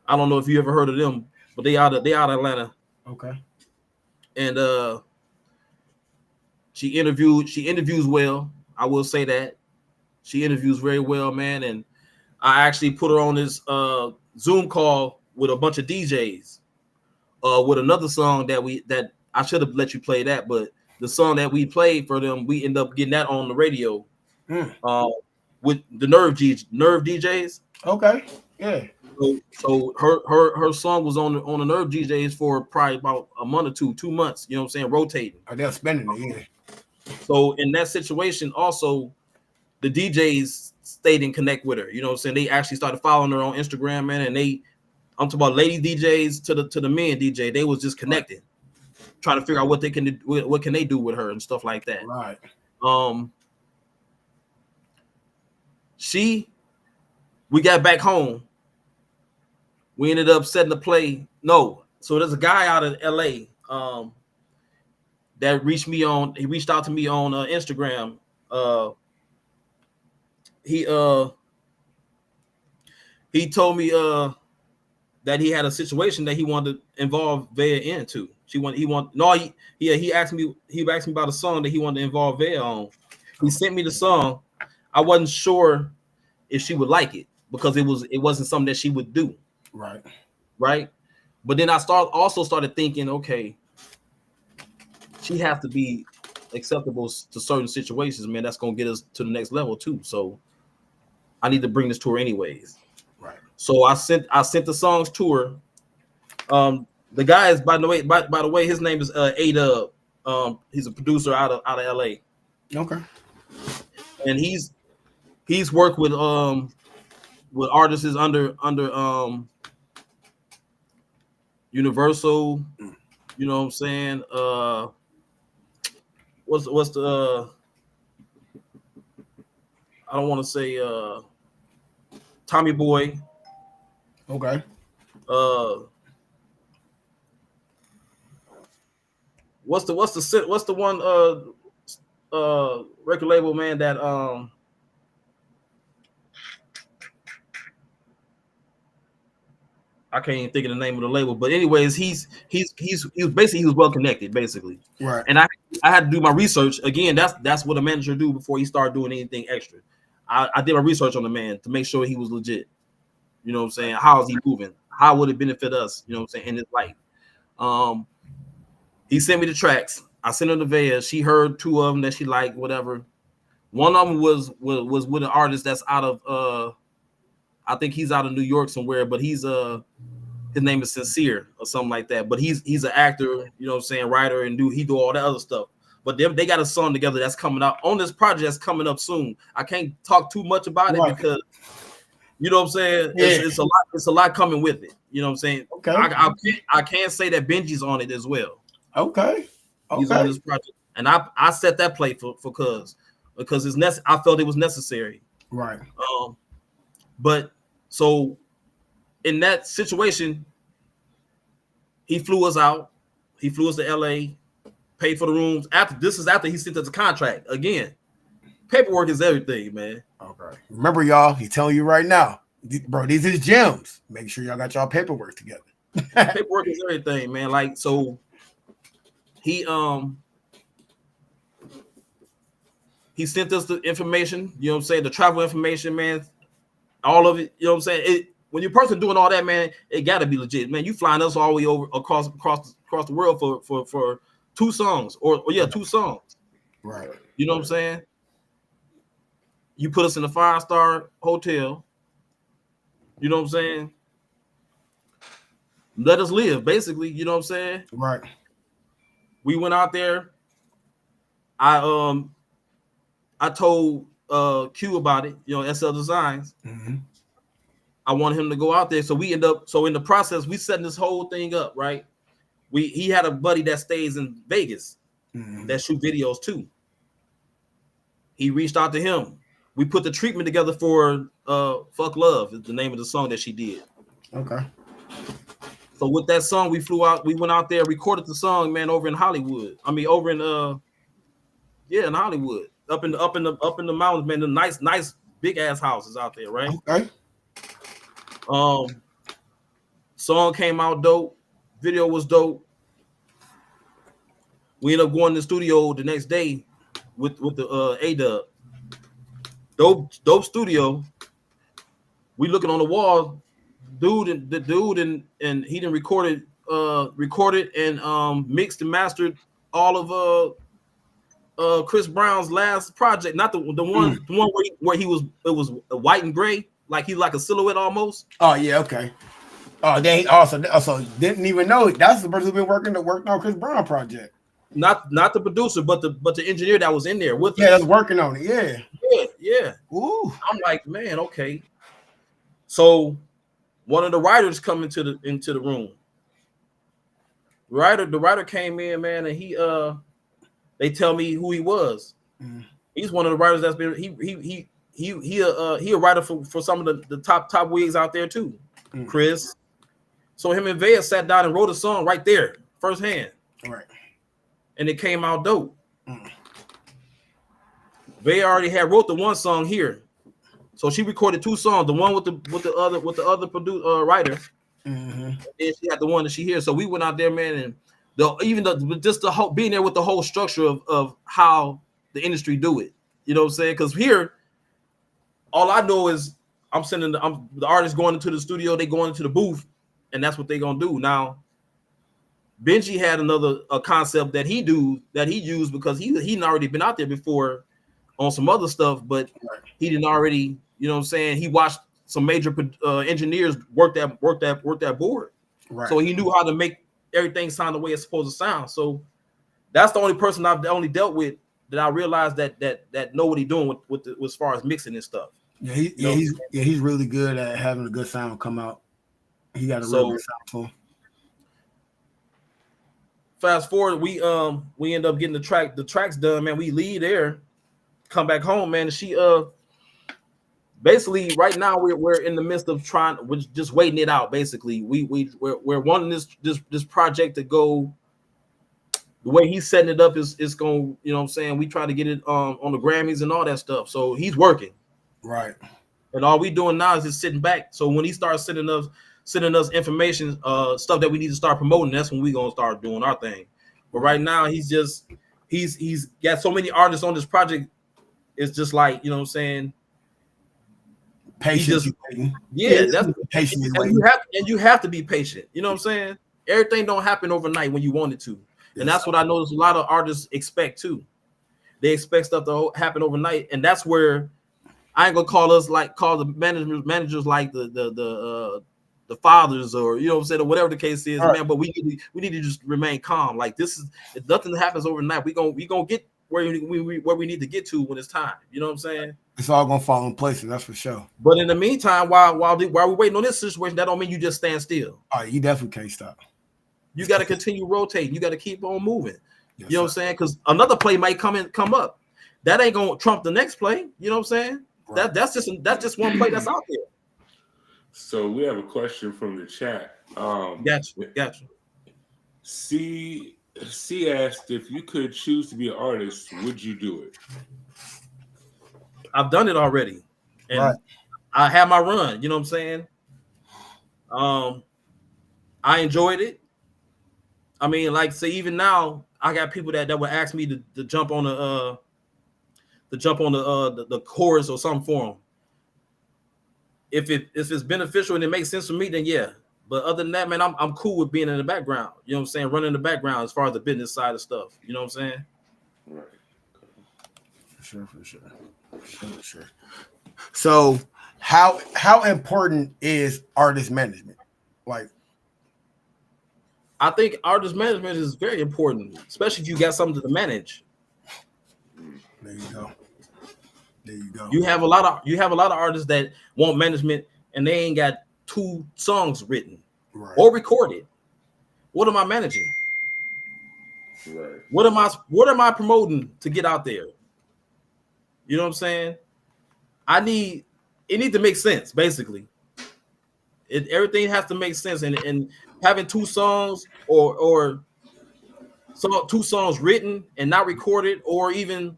I don't know if you ever heard of them, but they out of Atlanta. Okay. And she interviews well. I will say that. She interviews very well, man. And I actually put her on this Zoom call with a bunch of DJs. With another song that I should have let you play that, but the song that we played for them, we end up getting that on the radio with the Nerve DJs. Okay, yeah. So her song was on the Nerve DJs for probably about a month or 2 months. You know what I'm saying? Rotating. They're spending it, yeah. So in that situation, also the DJs stayed in connect with her. You know what I'm saying? They actually started following her on Instagram, man, and I'm talking about lady DJs to the men DJ. They was just connected, trying to figure out what they can do, what can they do with her and stuff like that. Right. We got back home. We ended up setting the play. No, so there's a guy out of LA that reached out to me on Instagram. He told me that he had a situation that he wanted to involve Vea into. He asked me about a song that he wanted to involve Vea on. He sent me the song. I wasn't sure if she would like it because it wasn't something that she would do. Right. But then I started thinking, okay, she has to be acceptable to certain situations, man. That's gonna get us to the next level too. So I need to bring this to her anyways. Right. So I sent the songs to her. The guy is, by the way, his name is A-Dub. He's a producer out of LA. Okay. And he's worked with artists under Universal. You know what I'm saying? What's the I don't want to say Tommy Boy. Okay. What's the one record label, man, that I can't even think of the name of the label, but anyways, he was well connected, basically. Right. And I had to do my research again. That's what a manager do before he started doing anything extra. I did my research on the man to make sure he was legit. You know what I'm saying? How is he moving? How would it benefit us? You know what I'm saying, in his life? He sent me the tracks. I sent her to Vea. She heard 2 of them that she liked, whatever. One of them was with an artist that's out of I think he's out of New York somewhere, but he's his name is Sincere or something like that. But he's an actor, you know what I'm saying, writer, and he do all that other stuff. But they got a song together that's coming out on this project that's coming up soon. I can't talk too much about it because you know what I'm saying. Yeah. It's a lot coming with it. You know what I'm saying. Okay. I can't say that Benji's on it as well. Okay. He's on this project, and I set that play for because I felt it was necessary. Right. But so in that situation, he flew us out. He flew us to LA, paid for the rooms. After he sent us a contract. Again, paperwork is everything, man. Okay. Remember, y'all, he's telling you right now, bro, these is gems. Make sure y'all got y'all paperwork together. Paperwork is everything, man. Like, so he sent us the information, you know what I'm saying, the travel information, man. All of it, you know what I'm saying? When you're person doing all that, man, it gotta be legit, man. You flying us all the way over across the world for 2 songs, or 2 songs, right? You know what I'm saying? You put us in a 5-star hotel, You know what I'm saying? Let us live, basically. You know what I'm saying? Right. We went out there. I told Q about it, you know, SL Designs. Mm-hmm. I wanted him to go out there. So we end up, so in the process, we setting this whole thing up, right? He had a buddy that stays in Vegas that shoot videos too. He reached out to him. We put the treatment together for Fuck Love is the name of the song that she did. Okay. So with that song, we went out there, recorded the song, man, over in Hollywood. I mean, over in in Hollywood, up in the mountains, man. The nice big ass houses out there, right? Okay. Song came out dope. Video was dope. We ended up going to the studio the next day with the A-Dub. Dope studio. We looking on the wall, and he done recorded and mixed and mastered all of Chris Brown's last project, not the one where it was white and gray, like he's like a silhouette almost. Oh yeah, okay. Oh, they also didn't even know that's the person who's been worked on Chris Brown project. Not the producer, but the engineer that was in there with us. That's working on it. Yeah. Ooh. I'm like, man, okay. So one of the writers come into the room. The writer came in, man, and they tell me who he was. He's one of the writers that's been he a writer for some of the top wigs out there too. Chris. So him and Vea sat down and wrote a song right there, firsthand. Right. And it came out dope. Vea already had wrote the one song here. So she recorded two songs, the one with the other producer writer. And then she had the one that she hears. So we went out there, man, and just the whole being there with the whole structure of how the industry do it. You know what I'm saying? Because here, all I know is the artist going into the studio, they going into the booth, and that's what they gonna do. Now, Benji had a concept that he used because he'd already been out there before on some other stuff, but he didn't already, you know what I'm saying? He watched some major engineers work that board. Right. So he knew how to make everything sound the way it's supposed to sound. So that's the only person I've only dealt with that I realized that know what he's doing with as far as mixing and stuff. Yeah, he's really good at having a good sound come out. He got a really good sound for him. Fast forward, we end up getting the tracks done, man. We leave there, come back home, man. And she basically right now we're in the midst of we're just waiting it out. Basically, we're wanting this project to go the way he's setting it up is going, you know what I'm saying? We try to get it on the Grammys and all that stuff. So he's working. Right. And all we doing now is just sitting back. So when he starts sending us information, stuff that we need to start promoting, that's when we gonna start doing our thing. But right now he's got so many artists on this project. It's just like, you know what I'm saying? Patience. That's patient. And you have to be patient. You know what I'm saying? Everything don't happen overnight when you want it to. And that's what I noticed a lot of artists expect too. They expect stuff to happen overnight, and that's where I ain't gonna call the managers like the fathers, or you know what I'm saying, or whatever the case is, man. But we need to just remain calm. Like this is, if nothing happens overnight, we gonna get where we need to get to when it's time. You know what I'm saying? It's all gonna fall in place, that's for sure. But in the meantime, while we're waiting on this situation, that don't mean you just stand still. Oh, you definitely can't stop. You got to continue rotating. You got to keep on moving. Yes, you know what I'm saying? Because another play might come up. That ain't gonna trump the next play. You know what I'm saying? Right. That's just one play that's out there. So we have a question from the chat. Gotcha. C asked, if you could choose to be an artist, would you do it? I've done it already, and I had my run. You know what I'm saying? I enjoyed it. I mean, like, say even now, I got people that would ask me to jump on the chorus or something for them. If it's beneficial and it makes sense for me, then yeah. But other than that, man, I'm cool with being in the background. You know what I'm saying? Running in the background as far as the business side of stuff. You know what I'm saying? Right. For sure. So how important is artist management? Like, I think artist management is very important, especially if you got something to manage. there you go. There you go. You have a lot of artists that want management and they ain't got 2 songs written or recorded. What am I managing? Right. What am I promoting to get out there? You know what I'm saying? It needs to make sense, basically. Everything has to make sense, and having 2 songs or 2 songs written and not recorded, or even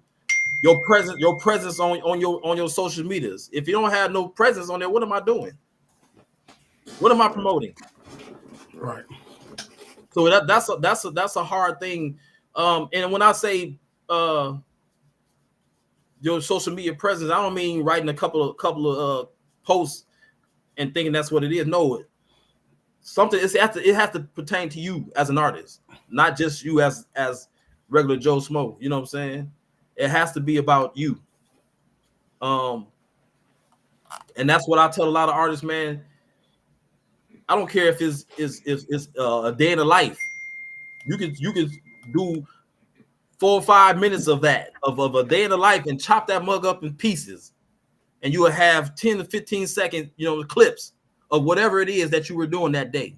your presence on your social medias. If you don't have no presence on there, what am I doing? What am I promoting? Right. So that's a hard thing. And when I say your social media presence, I don't mean writing a couple of posts and thinking that's what it is. No, it has to pertain to you as an artist, not just you as regular Joe Smo. You know what I'm saying? It has to be about you. And that's what I tell a lot of artists, man. I don't care if it's a day in the life. You can do 4 or 5 minutes of that of a day in the life and chop that mug up in pieces, and you will have 10 to 15 second clips of whatever it is that you were doing that day.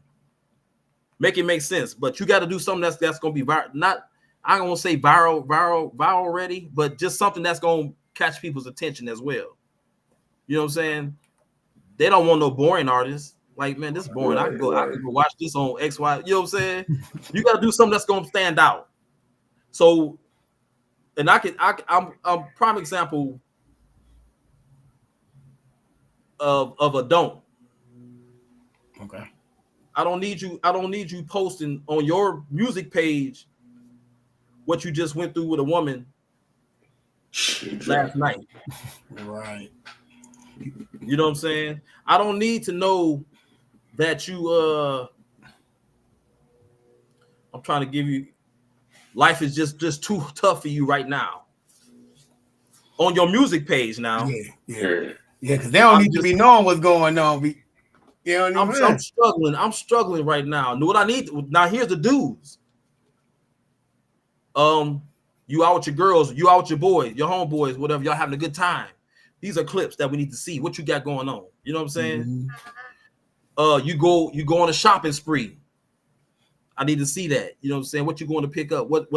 Make it make sense, but you got to do something that's going to be not, I don't want to say viral ready, but just something that's going to catch people's attention as well. You know what I'm saying? They don't want no boring artists. Like, man, this is boring. I can go watch this on XY. You know what I'm saying? You got to do something that's going to stand out. So, and I'm prime example of a don't. Okay. I don't need you posting on your music page what you just went through with a woman last night. Right. You know what I'm saying? I don't need to know that you I'm trying to give you, life is just too tough for you right now. On your music page now. Yeah, because they don't need to be knowing what's going on. I'm struggling right now. Know what I need? Now here's the dudes. You out with your girls, you out with your boys, your homeboys, whatever, y'all having a good time. These are clips that we need to see. What you got going on? You know what I'm saying? Mm-hmm. You go on a shopping spree. I need to see that. You know what I'm saying? What you going to pick up? What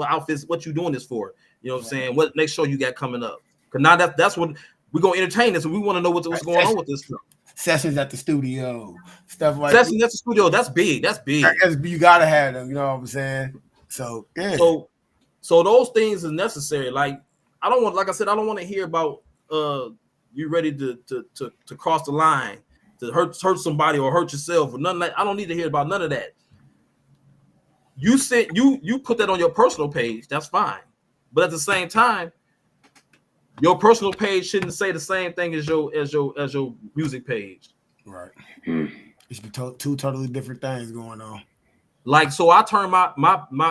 outfits? What you doing this for? You know what I'm saying? What next show you got coming up? Because now that's what we're gonna entertain this, and we want to know what's going on with this stuff. Sessions at the studio, stuff like sessions at the studio. That's big. That's big. You gotta have them. You know what I'm saying? So yeah. So those things are necessary. Like I don't want to hear about you ready to cross the line, to hurt somebody or hurt yourself or none of that. I don't need to hear about none of that. You said you put that on your personal page, that's fine. But at the same time, your personal page shouldn't say the same thing as your music page. Right. It's two totally different things going on. Like, so I turn my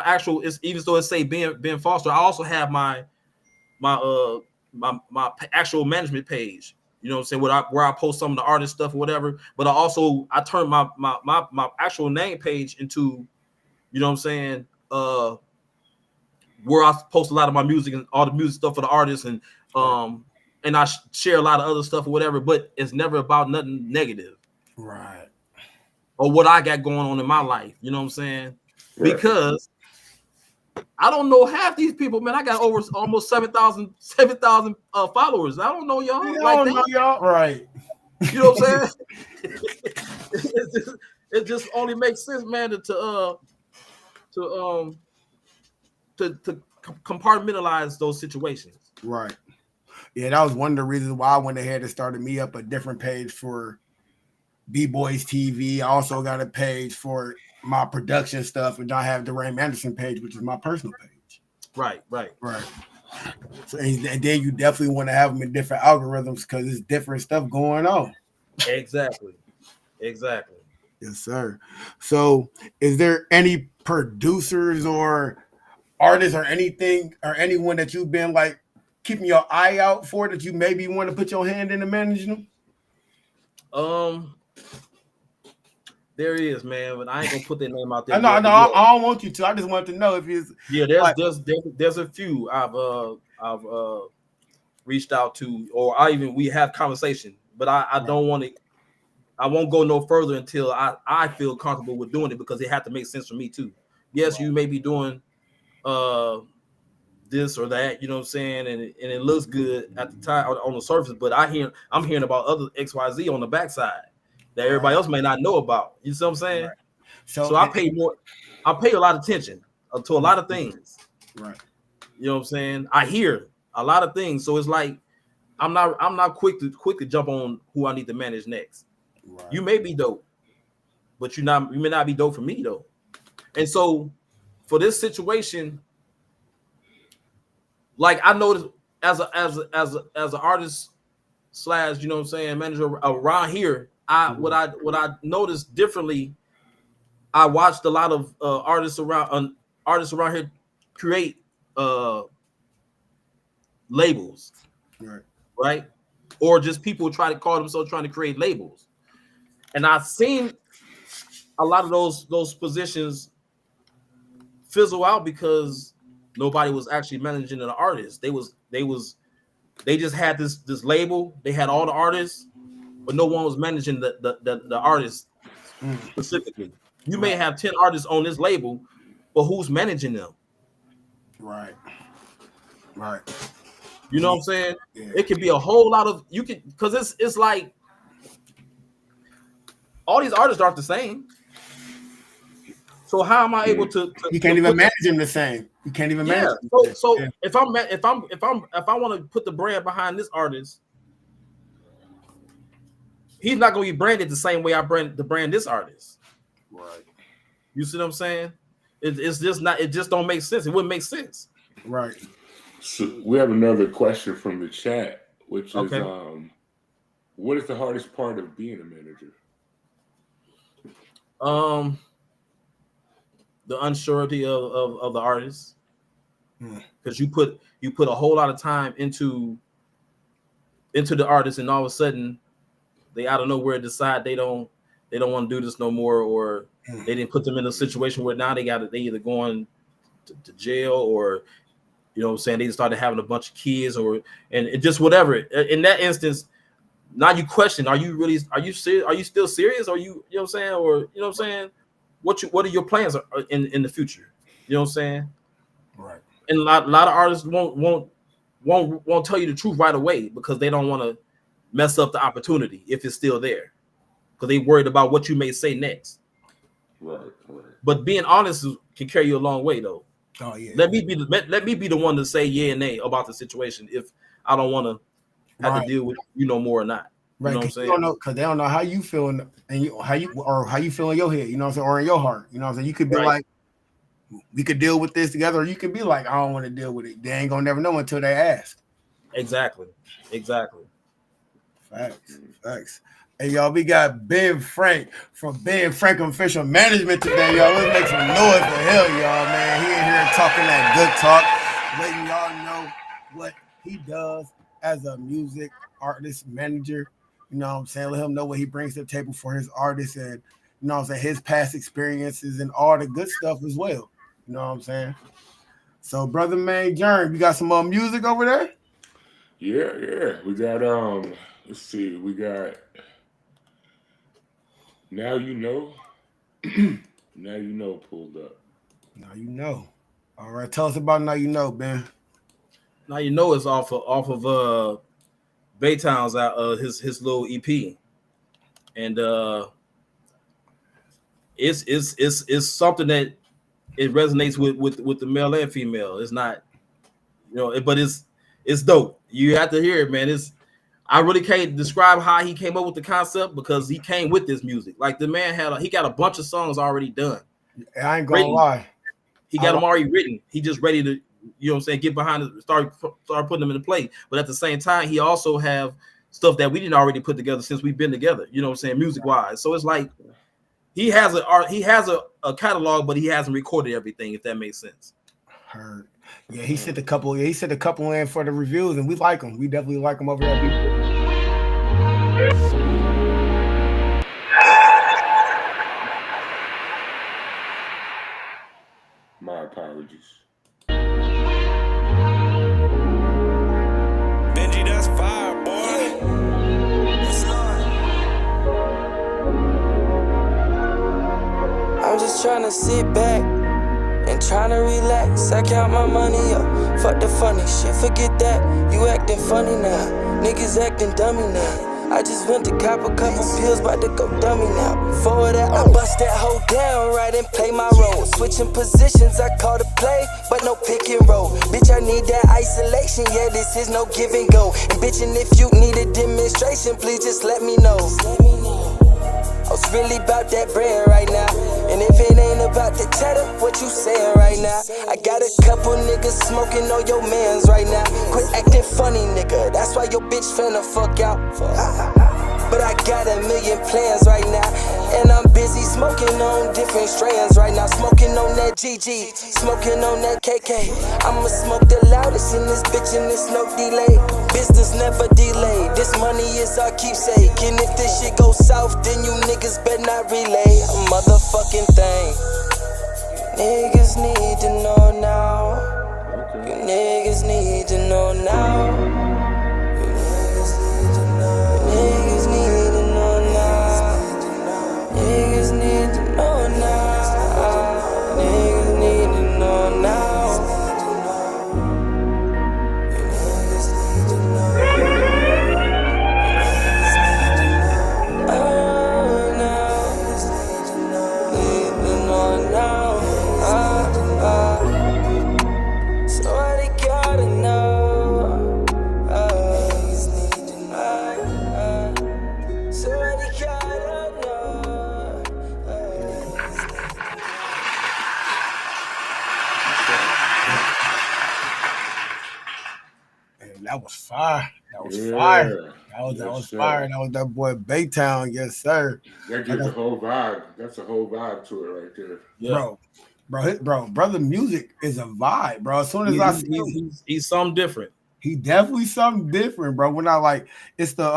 actual, even though it say Ben Foster, I also have my actual management page. You know what I'm saying? Where I post some of the artist stuff or whatever. But I turn my actual name page into, you know what I'm saying, where I post a lot of my music and all the music stuff for the artists, and I share a lot of other stuff or whatever, but it's never about nothing negative. Right. Or what I got going on in my life. You know what I'm saying? Right. Because I don't know half these people, man. I got over almost 7,000 followers. I don't know y'all. I don't know y'all. Right. You know what I'm saying? it just only makes sense, man, to compartmentalize those situations. Right. Yeah, that was one of the reasons why I went ahead and started me up a different page for BeatBoyzTv. I also got a page for my production stuff, and I have the Raym Anderson page, which is my personal page. Right. So, and then you definitely want to have them in different algorithms because there's different stuff going on. Exactly. Yes, sir. So, is there any producers or artists or anything or anyone that you've been like keeping your eye out for that you maybe want to put your hand in and manage them? There is, man, but I ain't gonna put that name out there. I don't want you to. I just wanted to know if he's. Yeah, there's a few I've reached out to, or we have conversation, but I don't want to. I won't go no further until I feel comfortable with doing it, because it had to make sense for me too. Yes, you may be doing this or that, you know what I'm saying, and it looks good at the time on the surface, but I'm hearing about other XYZ on the backside that everybody else may not know about. You see what I'm saying? Right. So I pay a lot of attention to a lot of things. Right. You know what I'm saying? I hear a lot of things, so it's like I'm not quick to jump on who I need to manage next. Right. You may be dope, but you may not be dope for me though. And so for this situation, like I noticed as an artist / you know what I'm saying, manager around here, what I noticed differently, I watched a lot of artists around here create labels, right? Or just people try to call themselves trying to create labels. And I've seen a lot of those positions fizzle out because nobody was actually managing the artist. They just had this label. They had all the artists, but no one was managing the artists specifically. You may have 10 artists on this label, but who's managing them? Right. You know what I'm saying? Yeah. It could be a whole lot of because it's like all these artists aren't the same. So how am I able to you can't even manage them the same. You can't even manage them. So if I want to put the brand behind this artist, he's not going to be branded the same way I brand this artist. Right. You see what I'm saying? It's just not. It just don't make sense. It wouldn't make sense. Right. So we have another question from the chat, which is, what is the hardest part of being a manager? The unsurety of the artist, because you put a whole lot of time into the artist, and all of a sudden they out of nowhere decide they don't want to do this no more, or they didn't put them in a situation where now they either going to jail, or you know what I'm saying, they started having a bunch of kids, and just whatever. In that instance, now you question: Are you serious? Are you still serious? Or you know what I'm saying? Or you know what I'm saying? What are your plans in the future? You know what I'm saying? Right. And a lot of artists won't tell you the truth right away because they don't want to mess up the opportunity if it's still there, because they worried about what you may say next. Right. But being honest can carry you a long way, though. Oh yeah. Let me be the one to say yeah and nay about the situation if I don't want to have to deal with more or not. Right, you know what I'm saying? Because they don't know how you feel and how you feel in your head, you know what I'm saying, or in your heart. You know what I'm saying? You could be like, we could deal with this together, or you could be like, I don't want to deal with it. They ain't gonna never know until they ask. Exactly. Facts. Hey y'all, we got Ben Frank from Ben Frank Official Management today, y'all. Let's make some noise for hell, y'all, man. He in here talking that good talk, letting y'all know what he does as a music artist manager. You know what I'm saying? Let him know what he brings to the table for his artists, and you know what I'm saying, his past experiences and all the good stuff as well. You know what I'm saying? So, brother man, Jerm, you got some more music over there? Yeah. We got let's see, we got Now You Know. Now You Know pulled up. Now You Know. All right, tell us about Now You Know, Ben. Now You Know is off of Baytown's out his little EP, and it's something that it resonates with the male and female. It's not, but it's dope. You have to hear it, man. I really can't describe how he came up with the concept because he came with this music. Like the man he got a bunch of songs already done. I ain't gonna lie. He got them already written. He just ready to, you know what I'm saying, get behind it, start putting them into play. But at the same time, he also have stuff that we didn't already put together since we've been together, you know what I'm saying, music wise. So it's like he has a catalog, but he hasn't recorded everything, if that makes sense. Heard. Yeah, he sent a couple in for the reviews, and we like them. We definitely like them over there. sit back and tryna relax. I count my money up, fuck the funny shit, forget that. You acting funny now, niggas acting dummy now. I just went to cop a couple pills, bout to go dummy now. Before that, I bust that hoe down right and play my role. Switching positions, I call the play, but no pick and roll. Bitch, I need that isolation, yeah, this is no give and go. And bitchin', if you need a demonstration, please just let me know. I was really about that bread right now. And if it ain't about the cheddar, what you saying right now? I got a couple niggas smoking on your mans right now. Quit acting funny, nigga, that's why your bitch finna fuck out. But I got a million plans right now. And I'm busy smoking on different strands right now. Smoking on that GG, smoking on that KK. I'ma smoke the loudest in this bitch and it's no delay. Business never delayed, this money is our keepsake. And if this shit goes south, then you niggas better not relay a motherfucking thing. Niggas need to know now. You niggas need to know now. You niggas need to know. Niggas need to know now. Niggas need to know now. Niggas need to know now. You niggas need to know. Oh, now. Need to know now. Somebody gotta know. Somebody gotta know. Man, that was fire. That was Yeah. fire. That was Yes, sir. fire. That was that boy Baytown, yes sir. That gives a whole vibe. That's a whole vibe to it right there. Yeah. Brother, music is a vibe, bro. As soon as I see him, he's something different. He definitely something different, bro. When I like, it's the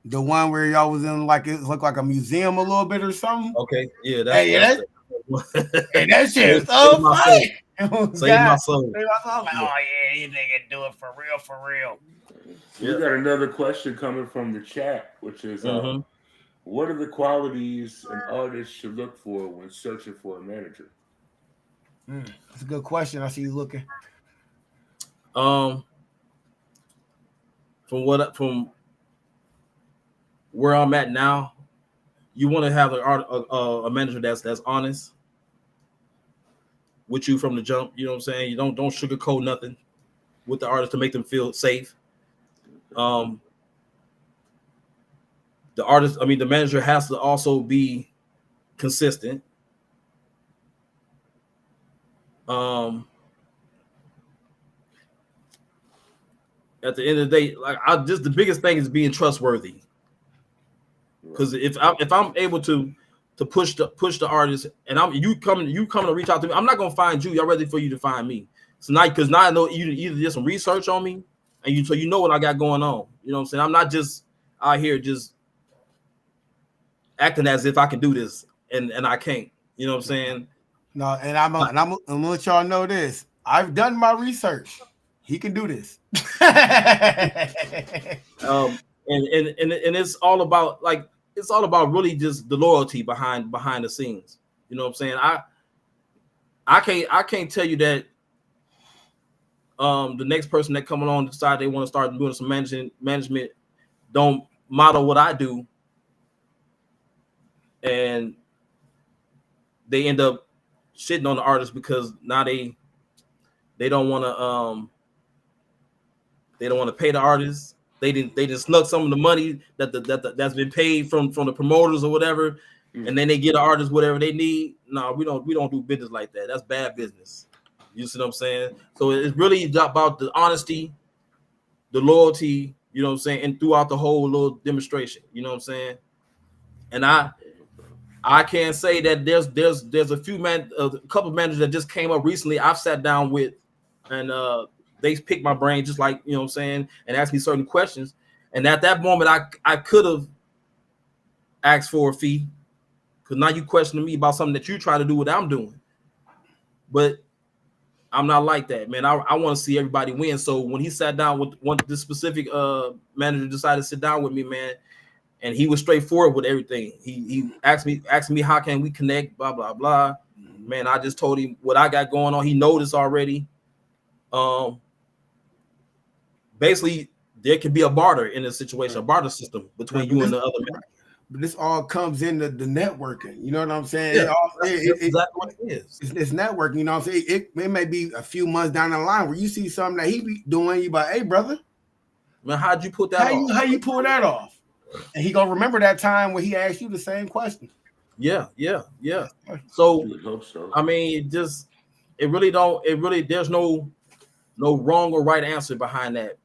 one where y'all was in like it looked like a museum a little bit or something. Okay, yeah, That shit is so funny. Save my soul. I'm like, oh yeah, you nigga do it for real, for real. We got another question coming from the chat, which is, what are the qualities an artist should look for when searching for a manager? That's a good question. I see you looking. From where I'm at now, you want to have a manager that's honest with you from the jump. You know what I'm saying? You don't sugarcoat nothing with the artist to make them feel safe. The manager has to also be consistent. At the end of the day, the biggest thing is being trustworthy. Because if I'm able to push the artist, and you coming to reach out to me, I'm not gonna find you. I'm ready for you to find me. So now I know you either did some research on me, and so you know what I got going on. You know what I'm saying? I'm not just out here just acting as if I can do this and I can't. You know what I'm saying? No, and I'm gonna let y'all know this. I've done my research. He can do this. And it's all about really just the loyalty behind the scenes. You know what I'm saying? I can't tell you that the next person that come along decide they want to start doing some management don't model what I do, and they end up shitting on the artist because now they don't want to pay the artist. They just snuck some of the money that's been paid from the promoters or whatever, and then they get the artist whatever they need. No, we don't do business like that. That's bad business. You see what I'm saying? So it's really about the honesty, the loyalty. You know what I'm saying, and throughout the whole little demonstration. You know what I'm saying? And I can't say that there's a couple managers that just came up recently. I've sat down with, and they picked my brain just like, you know what I'm saying, and asked me certain questions. And at that moment, I could have asked for a fee, because now you questioning me about something that you try to do what I'm doing. But I'm not like that, man. I want to see everybody win. So when he sat down with this specific manager decided to sit down with me, man, and he was straightforward with everything. He asked me how can we connect, blah blah blah. man, I just told him what I got going on. He noticed already. Basically, there could be a barter in this situation, a barter system between you and the other man. But this all comes into the networking. You know what I'm saying? Yeah, that's exactly what it is. It's networking. You know what I'm saying? It may be a few months down the line where you see something that he be doing. You like, hey, brother, man, how'd you put that off? How you pull that off? And he gonna remember that time when he asked you the same question. Yeah. So I mean, there's no wrong or right answer behind that.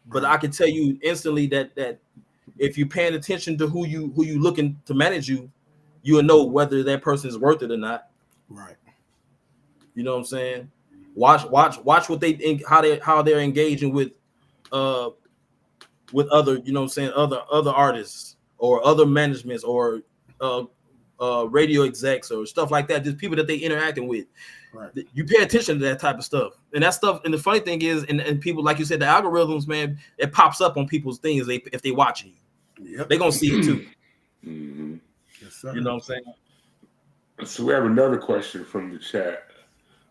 But I can tell you instantly that if you're paying attention to who you looking to manage you, you'll know whether that person is worth it or not. Right. You know what I'm saying? Watch what they think, how they're engaging with other, you know what I'm saying, other artists or other managements or radio execs or stuff like that. Just people that they interacting with. Right. You pay attention to that type of stuff, and that stuff. And the funny thing is, and people, like you said, the algorithms, man, it pops up on people's things. If they watching you, they're gonna see it too. Mm-hmm. Yes, sir. You know what I'm saying? So we have another question from the chat,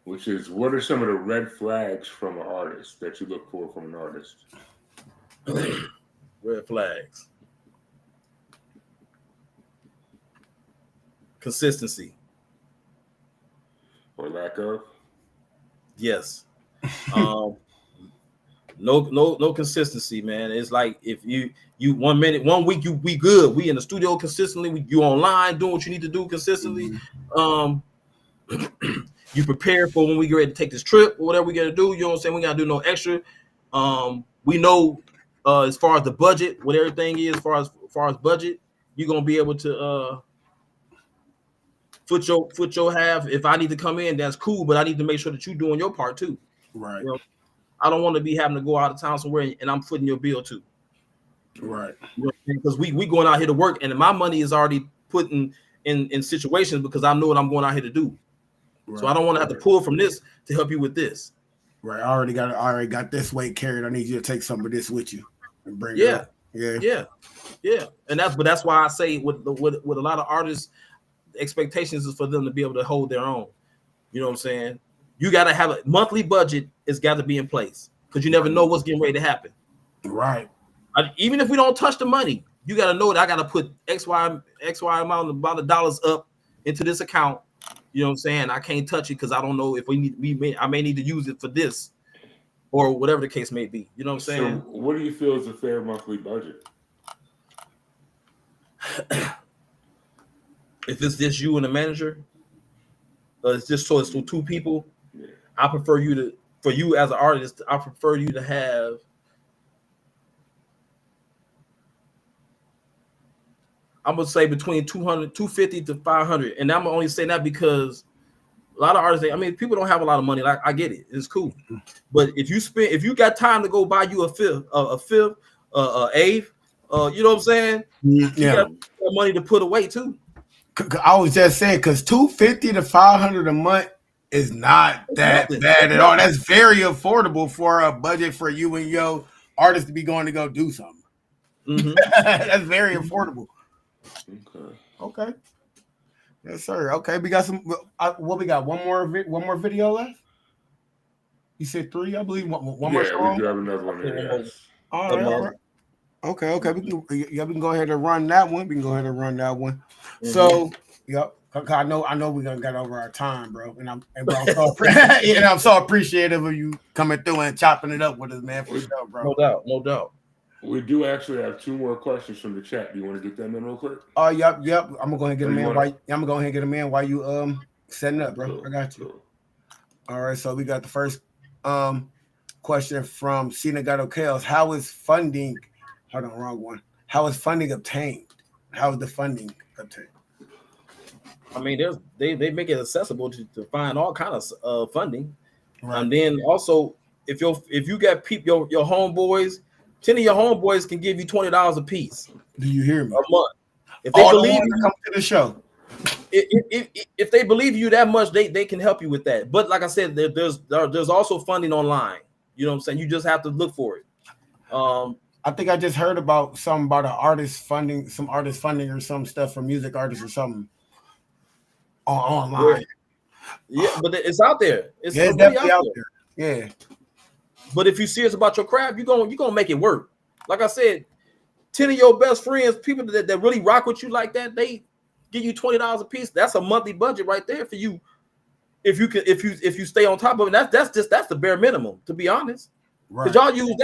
which is, what are some of the red flags from an artist that you look for from an artist? Red flags. Consistency. Or lack of? Yes. No consistency, man. It's like if you 1 minute, 1 week we good. We in the studio consistently. You online doing what you need to do consistently. Mm-hmm. You prepare for when we get ready to take this trip or whatever we got to do. You know what I'm saying? We got to do no extra. We know as far as the budget, what everything is, as far as budget, you're gonna be able to foot your half. If I need to come in, that's cool, but I need to make sure that you're doing your part too. Right. You know, I don't want to be having to go out of town somewhere and I'm footing your bill too. Right. You know, because we going out here to work, and my money is already put in situations because I know what I'm going out here to do. Right. So I don't want to have to pull from this to help you with this. Right. I already got this weight carried. I need you to take some of this with you and bring it up. Yeah. And that's why I say with a lot of artists, expectations is for them to be able to hold their own. You know what I'm saying? You got to have a monthly budget. It's got to be in place because you never know what's getting ready to happen. Right. Even if we don't touch the money, you got to know that I got to put X, Y amount of dollars up into this account. You know what I'm saying? I can't touch it because I don't know if I may need to use it for this or whatever the case may be. You know what I'm saying? So what do you feel is a fair monthly budget? If it's just you and the manager, it's just so it's two people. Yeah. I prefer for you as an artist, I prefer you to have I'm gonna say between 250 to 500, and I'm only saying that because a lot of artists, people don't have a lot of money. Like I get it, it's cool, but if you got time to go buy you a fifth, eighth, you know what I'm saying? Yeah, you got money to put away too. I was just saying, because 250 to 500 a month is not that bad at all. That's very affordable for a budget for you and your artist to be going to go do something. Mm-hmm. That's very affordable. Okay. Yes, sir. Okay, we got some. What we got? One more video left. You said 3, I believe. One more song. Yeah, we do have another one here. Yes. All right. Okay. We can go ahead and run that one. Mm-hmm. So, yep. I know we're gonna get over our time, bro. And I'm so appreciative of you coming through and chopping it up with us, man. For sure, bro. No doubt. We do actually have 2 more questions from the chat. Do you want to get them in real quick? Yep. I'm gonna go ahead and get them in. While you setting up, bro. Cool. I got you. Cool. All right. So we got the first question from Cena Gato Kales. How is funding? Hold on, wrong one. How is funding obtained? How is the funding obtained? They make it accessible to find all kinds of funding, right. And then also if you got your homeboys, 10 of your homeboys can give you $20 a piece. Do you hear me? A month. If they believe you, come to the show. If they believe you that much, they can help you with that. But like I said, there's also funding online. You know what I'm saying? You just have to look for it. I think I just heard about something about some artist funding or some stuff for music artists or something online. Yeah, but it's out there. It's Yeah, it's really definitely out out there. Yeah. But if you're serious about your craft, you're gonna make it work. Like I said, 10 of your best friends, people that really rock with you like that, they give you $20 a piece. That's a monthly budget right there for you. If you stay on top of it, that's the bare minimum, to be honest. Because y'all use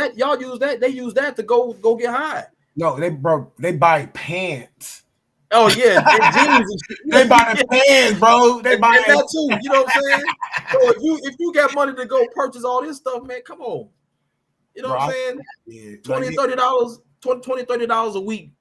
that, they use that to go get high. No, they buy pants. Oh yeah, and jeans and shit. They buy the pants, bro. They buy that too. You know what I'm saying? So if you got money to go purchase all this stuff, man, come on. You know what I'm saying? Yeah. $20, $30 a week,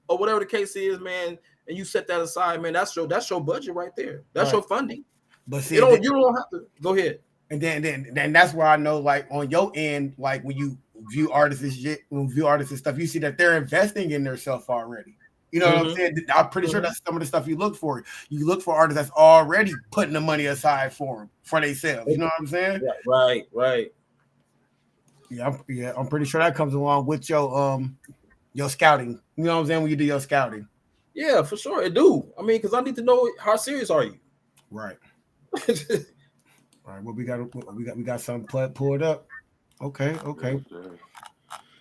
or whatever the case is, man. And you set that aside, man. That's your budget right there. That's your funding. But see, you don't have to go ahead. And then that's where I know, like on your end, like when you view artists and stuff, you see that they're investing in themselves already. You know what I'm saying? I'm pretty sure that's some of the stuff you look for. You look for artists that's already putting the money aside for themselves. You know what I'm saying? Right. Yeah, I'm pretty sure that comes along with your scouting. You know what I'm saying? When you do your scouting. Yeah, for sure it do. I mean, because I need to know how serious are you. Right. All right. Well, we got something pulled up. Okay.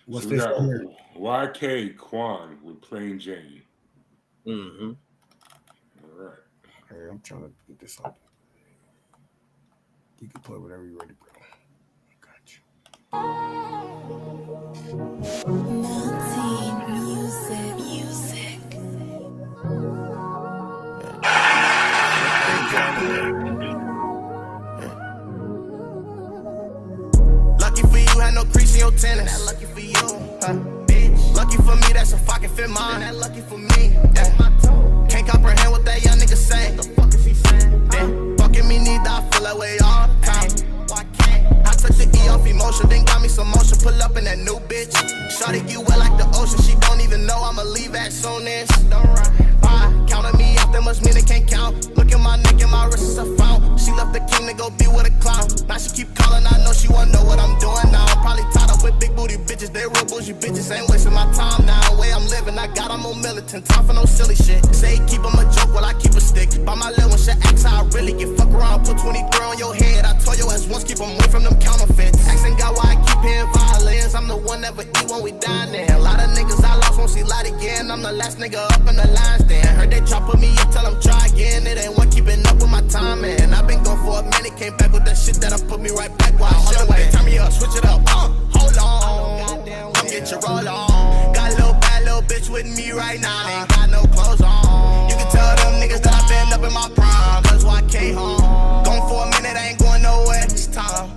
What's so this here? YK Quan with Plain Jane. Mm-hmm. All right. Okay, I'm trying to get this up. You can play whatever you're ready, bro. Lucky for you, had no crease in your tennis. Lucky for you, bitch. Lucky for me, that's a fucking fit mine. That lucky for me, can't comprehend what that young nigga say. The fuck is he saying? Fucking me neither, I feel that way all the time. Why can't I took the E off emotion, then got me some motion, pull up in that new bitch. Shawty get wet like the ocean, she don't even know I'ma leave as soon as. Don't run. Counting me out, that must mean they can't count. Look at my neck and my wrist is a foul. She left the king to go be with a clown. Now she keep calling, I know she wanna know what I'm doing now. I'm probably tied up with big booty bitches, they real bougie bitches. Ain't wasting my time now. The way I'm living, I got them on militant. Time for no silly shit. Say keep them a joke while I keep a stick. By my little one, shit acts how I really get. Fuck around, put 23 on your head. I told your ass once, keep them away from them counterfeits. Asking God why I keep hearing violence. I'm the one never eat when we dine there. A lot of niggas I lost won't see light again. I'm the last nigga up in the line stand. Heard they try put me up, tell them try again. It ain't one keeping up with my time, man. I've been gone for a minute, came back with that shit that'll put me right back while I should wait. Turn me up, switch it up, hold on. Come get your roll on. Got a little bad little bitch with me right now. Ain't got no clothes on. You can tell them niggas that I've been up in my prime. Cause why I came home. Gone for a minute, I ain't going nowhere this time.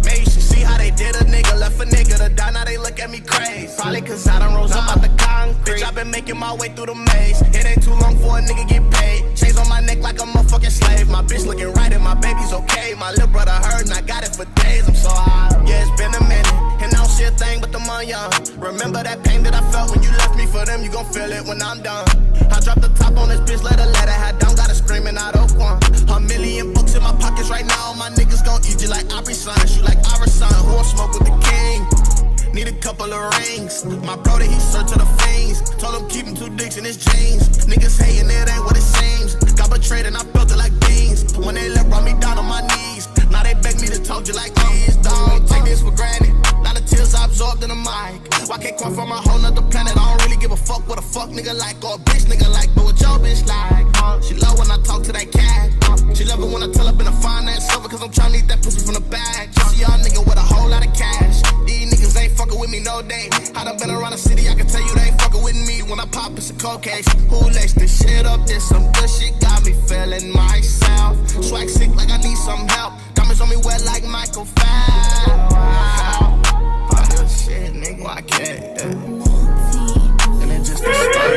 Maybe you should see how they did a nigga. Left a nigga to die, now they look at me crazy. Probably cause I done rose up out the concrete. Bitch, I been making my way through the maze. It ain't too long for a nigga get paid. Chains on my neck like a motherfucking slave. My bitch looking right and my baby's okay. My little brother heard and I got it for days. I'm so high. Yeah, it's been a minute. And I don't see a thing but the money young. Remember that pain that I felt when you left me for them. You gon' feel it when I'm done. I dropped the top on this bitch, let her hat down. Got her screaming out of one. $1,000,000 in my pockets right now. My niggas gon' eat you like Aubrey son. Shoot like our son. Who won't smoke with the king? Need a couple of rings. My brother, he searched to the fiends. Told him keep him 2 dicks in his jeans. Niggas hating, it ain't what it seems. Got betrayed and I felt it like beans. When they left, brought me down on my knees. Now they beg me to talk you like these. Dog, take this for granted. Now the tears I absorbed in the mic. Why can't come from a whole nother planet? I don't really give a fuck what a fuck nigga like or a bitch nigga like. But what your bitch like? She love when I talk to that cat. She love it when I tell up in a finance silver. Cause I'm tryna eat that pussy from the bag. See y'all nigga with a whole lot of cash. These niggas ain't fucking with me no day. I done been around the city, I can tell you they ain't fucking with me. When I pop, it's a cold case. Who laced this shit up? This some good shit, got me feeling myself. Swag sick like I need some help. Diamonds on me wet like Michael Phelps. Oh, shit, nigga. Why can't that? And it just a start.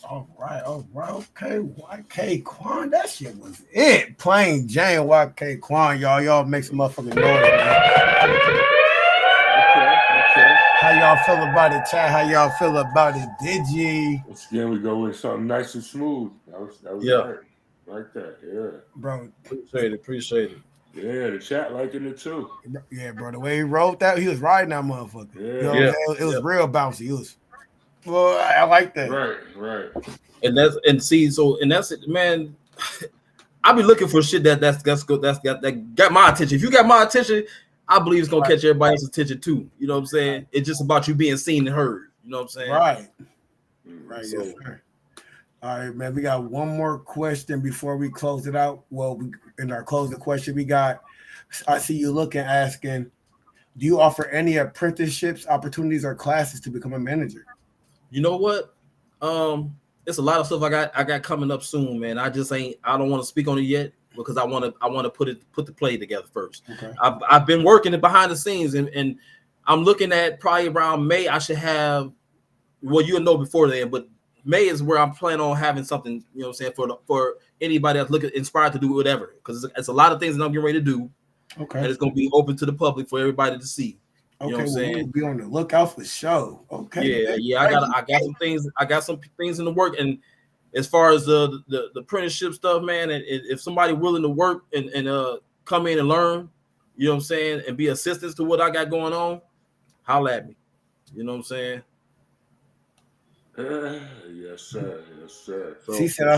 All right, okay. YK Quan, that shit was it. Plain Jane, YK Quan, y'all make some motherfucking noise, man. Okay. How y'all feel about it, chat? How y'all feel about it, Digi? Once again, we go with something nice and smooth. That was yeah. right there, yeah. Bro, appreciate it. Yeah, the chat liking it too. Yeah, bro. The way he wrote that, he was riding that motherfucker. Yeah. You know what I'm saying? It was real bouncy. It was. Well, I like that. Right. And that's it, man. I be looking for shit that's good. That got my attention. If you got my attention, I believe it's gonna catch everybody else's attention too. You know what I'm saying? It's just about you being seen and heard. You know what I'm saying? Right. So, Yes, sir. All right, man. We got one more question before we close it out. Well, in our closing question, we got. I see you looking, asking, do you offer any apprenticeships, opportunities, or classes to become a manager? You know what? It's a lot of stuff I got coming up soon, man. I don't want to speak on it yet because I want to put the play together first. Okay. I've been working it behind the scenes, and I'm looking at probably around May. I should have, well, you'll know before then, but May is where I'm planning on having something, you know what I'm saying, for anybody that's looking inspired to do whatever, because it's a lot of things that I'm getting ready to do. Okay. And it's gonna be open to the public for everybody to see. You know what I'm saying? We'll be on the lookout for the show. Okay. Yeah. I got some things. I got some things in the work. And as far as the apprenticeship stuff, man, and if somebody willing to work and come in and learn, you know what I'm saying, and be assistants to what I got going on, holla at me. You know what I'm saying? Yes, sir. So, he said I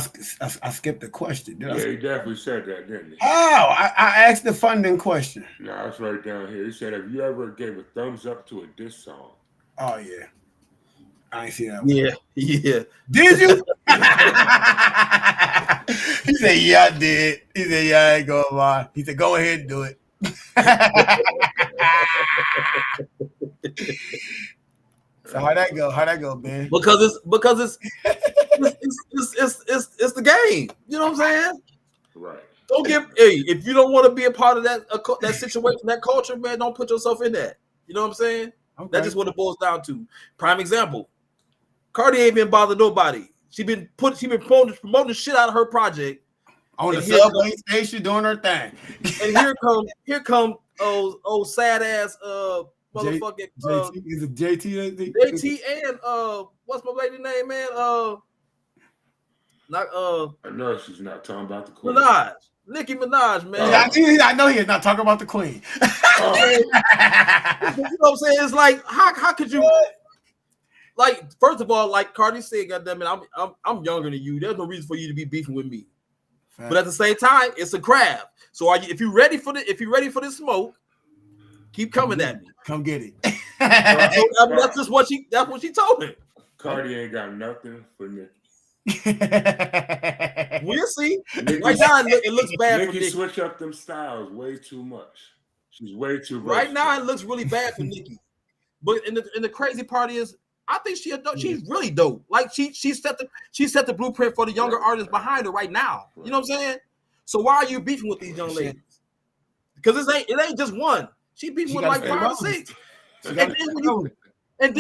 skipped the question. He definitely said that, didn't he? Oh, I asked the funding question. No, it's right down here. He said, have you ever gave a thumbs up to a diss song? Oh, yeah. I ain't see that one. Yeah. Did you? He said, yeah, I did. He said, yeah, I ain't gonna lie. He said, go ahead and do it. So how'd that go, Ben? Because it's the game. You know what I'm saying? Right. If you don't want to be a part of that situation, that culture, man, don't put yourself in that. You know what I'm saying? Okay. That's just what it boils down to. Prime example. Cardi ain't been bothered nobody. She been promoting the shit out of her project on the subway station doing her thing. And here come old sad ass motherfucking JT. Is it JT? JT and what's my lady name, man? I know she's not talking about the Queen. Nicki Minaj, man. Yeah, I know he is not talking about the Queen. You know what I'm saying? It's like how could you? Like, first of all, like Cardi said, goddamn it, I'm younger than you. There's no reason for you to be beefing with me. Fact. But at the same time, it's a craft. So if you ready for this smoke, keep coming at me. Come get it. That's what she told me. Cardi ain't got nothing for Nicki. We'll see. Right now, it looks bad for Nicki. Switch up them styles way too much. She's way too versatile. Right now, it looks really bad for Nicki. But in the crazy part is, I think she's really dope. Like she set the blueprint for the younger artists behind her right now. You know what I'm saying? So why are you beefing with these young ladies? Because it ain't just one. She beefing with like 5 or 6. And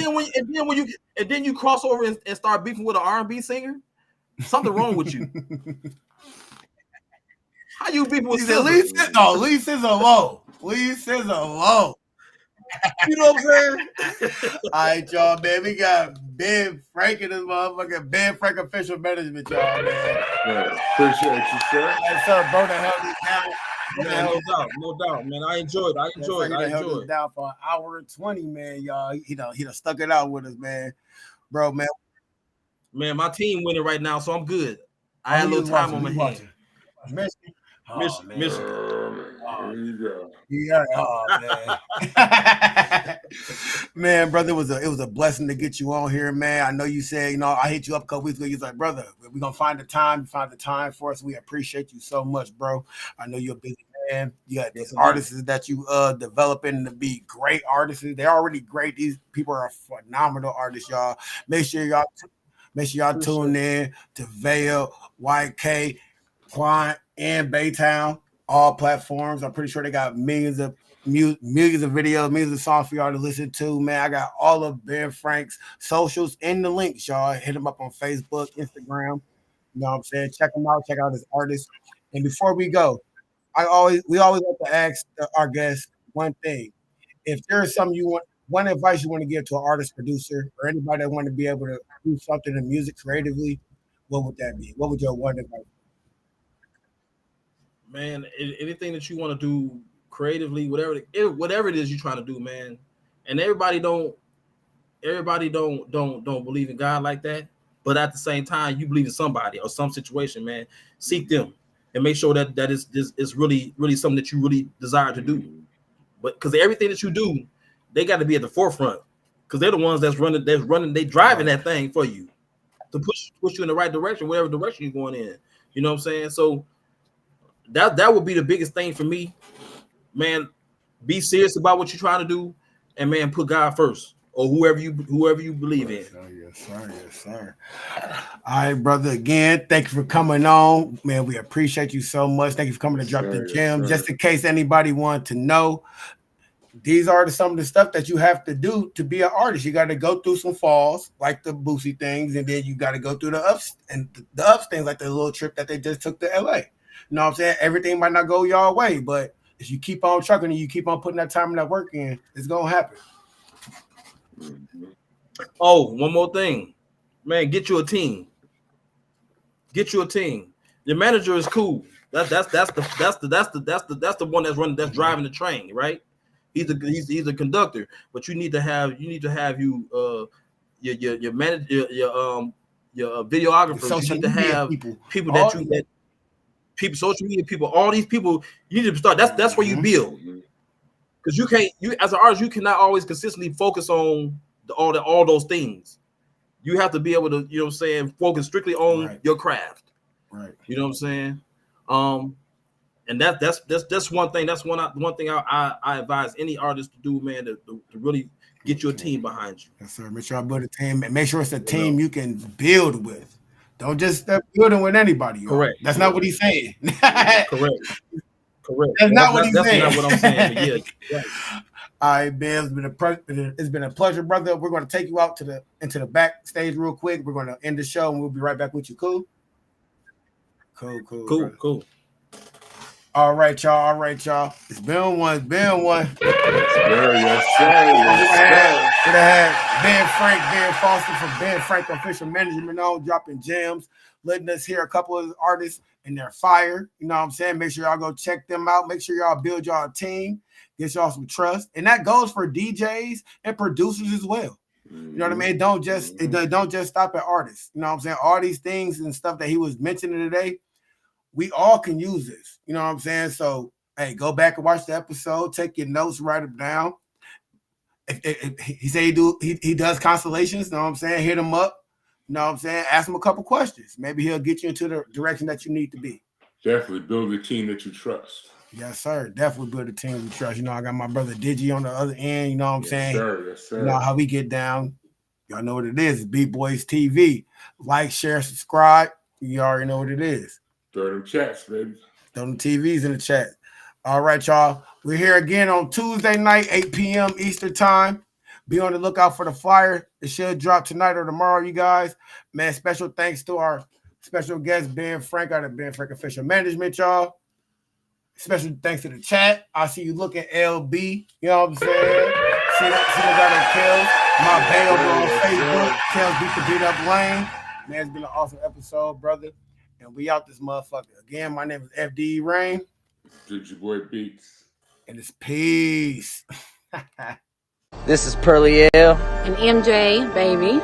then you cross over and start beefing with an R&B singer. Something wrong with you. How you beefing with SZA? Lee SZA low. Lee SZA low. You know what I'm saying? All right, y'all, man. We got Ben Frank in this motherfucker. Ben Frank official management, y'all, man. Yeah, appreciate you, sir. Hey, sir, bro, the hell is down. Yeah, no doubt, man. I enjoyed it. Down for an hour and 20, man, y'all. He done stuck it out with us, man. Bro, man. Man, my team winning right now, so I'm good. I had a little time on my hands. Michigan. There you go. Yeah, man. Man, brother, it was a blessing to get you on here, man. I know you said, I hit you up a couple weeks ago. You was like, brother, we're gonna find the time for us. We appreciate you so much, bro. I know you're a busy man. You got these artists that you developing to be great artists. They're already great. These people are phenomenal artists, y'all. Make sure y'all tune in to Vale, YK, Quan, and Baytown. All platforms. I'm pretty sure they got millions of videos, millions of songs for y'all to listen to. Man, I got all of Ben Frank's socials in the links, y'all. Hit him up on Facebook, Instagram. You know what I'm saying? Check him out. Check out his artists. And before we go, we always like to ask our guests one thing. If there's one advice you want to give to an artist, producer, or anybody that want to be able to do something in music creatively, what would that be? What would your one advice be? man, anything that you want to do creatively, whatever it is you're trying to do, man. And everybody don't believe in God like that. But at the same time, you believe in somebody or some situation, man. Seek them and make sure that is really something that you really desire to do. But because everything that you do, they got to be at the forefront, because they're the ones that's driving that thing for you to push you in the right direction, whatever direction you're going in. You know what I'm saying? So that would be the biggest thing for me, man. Be serious about what you're trying to do, and man, put God first, or whoever you believe in. Yes, sir. All right, brother. Again, thank you for coming on, man. We appreciate you so much. Thank you for coming to drop the gems. Just in case anybody wanted to know, these are some of the stuff that you have to do to be an artist. You got to go through some falls, like the Boosie things, and then you got to go through the ups and the ups things, like the little trip that they just took to LA. You know what I'm saying? Everything might not go your way, but if you keep on trucking and you keep on putting that time and that work in, it's gonna happen. Oh, one more thing, man. Get you a team. Your manager is cool. That's the one that's driving the train, right? He's a conductor, but you need to have your manager, your videographers. You need to have people that social media people, all these people. You need to start. That's where you build, because you as an artist, you cannot always consistently focus on all those things. You have to be able to, you know what I'm saying, focus strictly on your craft. Right. You know what I'm saying? And that's one thing. That's one thing I advise any artist to do, man, to really get your team behind you. Yes, sir. Make sure I build a team. Make sure it's a team you can build with. Don't just start building with anybody. Correct. That's not what he's saying. Correct. That's not what he's saying. That's not what I'm saying. Yeah. All right, Ben. It's been a pleasure, brother. We're going to take you out into the backstage real quick. We're going to end the show, and we'll be right back with you. Cool. Cool. All right, y'all. It's been one. Yes, sir. Could have had Ben Foster from Ben Frank Official Management on, dropping gems, letting us hear a couple of artists and they're fire. You know what I'm saying? Make sure y'all go check them out. Make sure y'all build y'all a team, get y'all some trust. And that goes for DJs and producers as well. You know what I mean? Don't just stop at artists. You know what I'm saying? All these things and stuff that he was mentioning today, we all can use this. You know what I'm saying? So, hey, go back and watch the episode. Take your notes, write them down. If he say he does constellations, you know what I'm saying? Hit him up. You know what I'm saying? Ask him a couple questions. Maybe he'll get you into the direction that you need to be. Definitely build a team that you trust. Yes, sir. Definitely build a team we trust. You know, I got my brother Digi on the other end. You know what I'm saying? Yes, sir. You know how we get down. Y'all know what it is. It's BeatBoyzTv. Like, share, subscribe. You already know what it is. Throw them chats, baby. Throw them TVs in the chat. All right, y'all. We're here again on Tuesday night, 8 p.m. Eastern time. Be on the lookout for the flyer. It should drop tonight or tomorrow, you guys. Man, special thanks to our special guest, Ben Frank, out of Ben Frank Official Management, y'all. Special thanks to the chat. I see you looking, LB. You know what I'm saying? See got a Kells. My babe on Facebook. Kells beat the beat up lane. Man, it's been an awesome episode, brother. And we out this motherfucker. Again, my name is FD Rain. It's your boy Beats. And it's peace. This is Pearly L. And MJ, baby.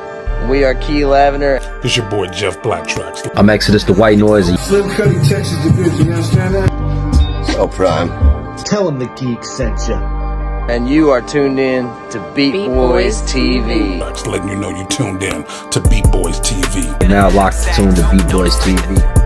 We are Key Lavender. It's your boy Jeff Blacktracks. I'm Exodus the White Noisy. Slim Cuddy, Texas Division, you understand that? So Prime. Tell him the geek sent you. And you are tuned in to BeatBoyzTv. Letting you know you tuned in to BeatBoyzTv. Now locked tuned to BeatBoyzTv.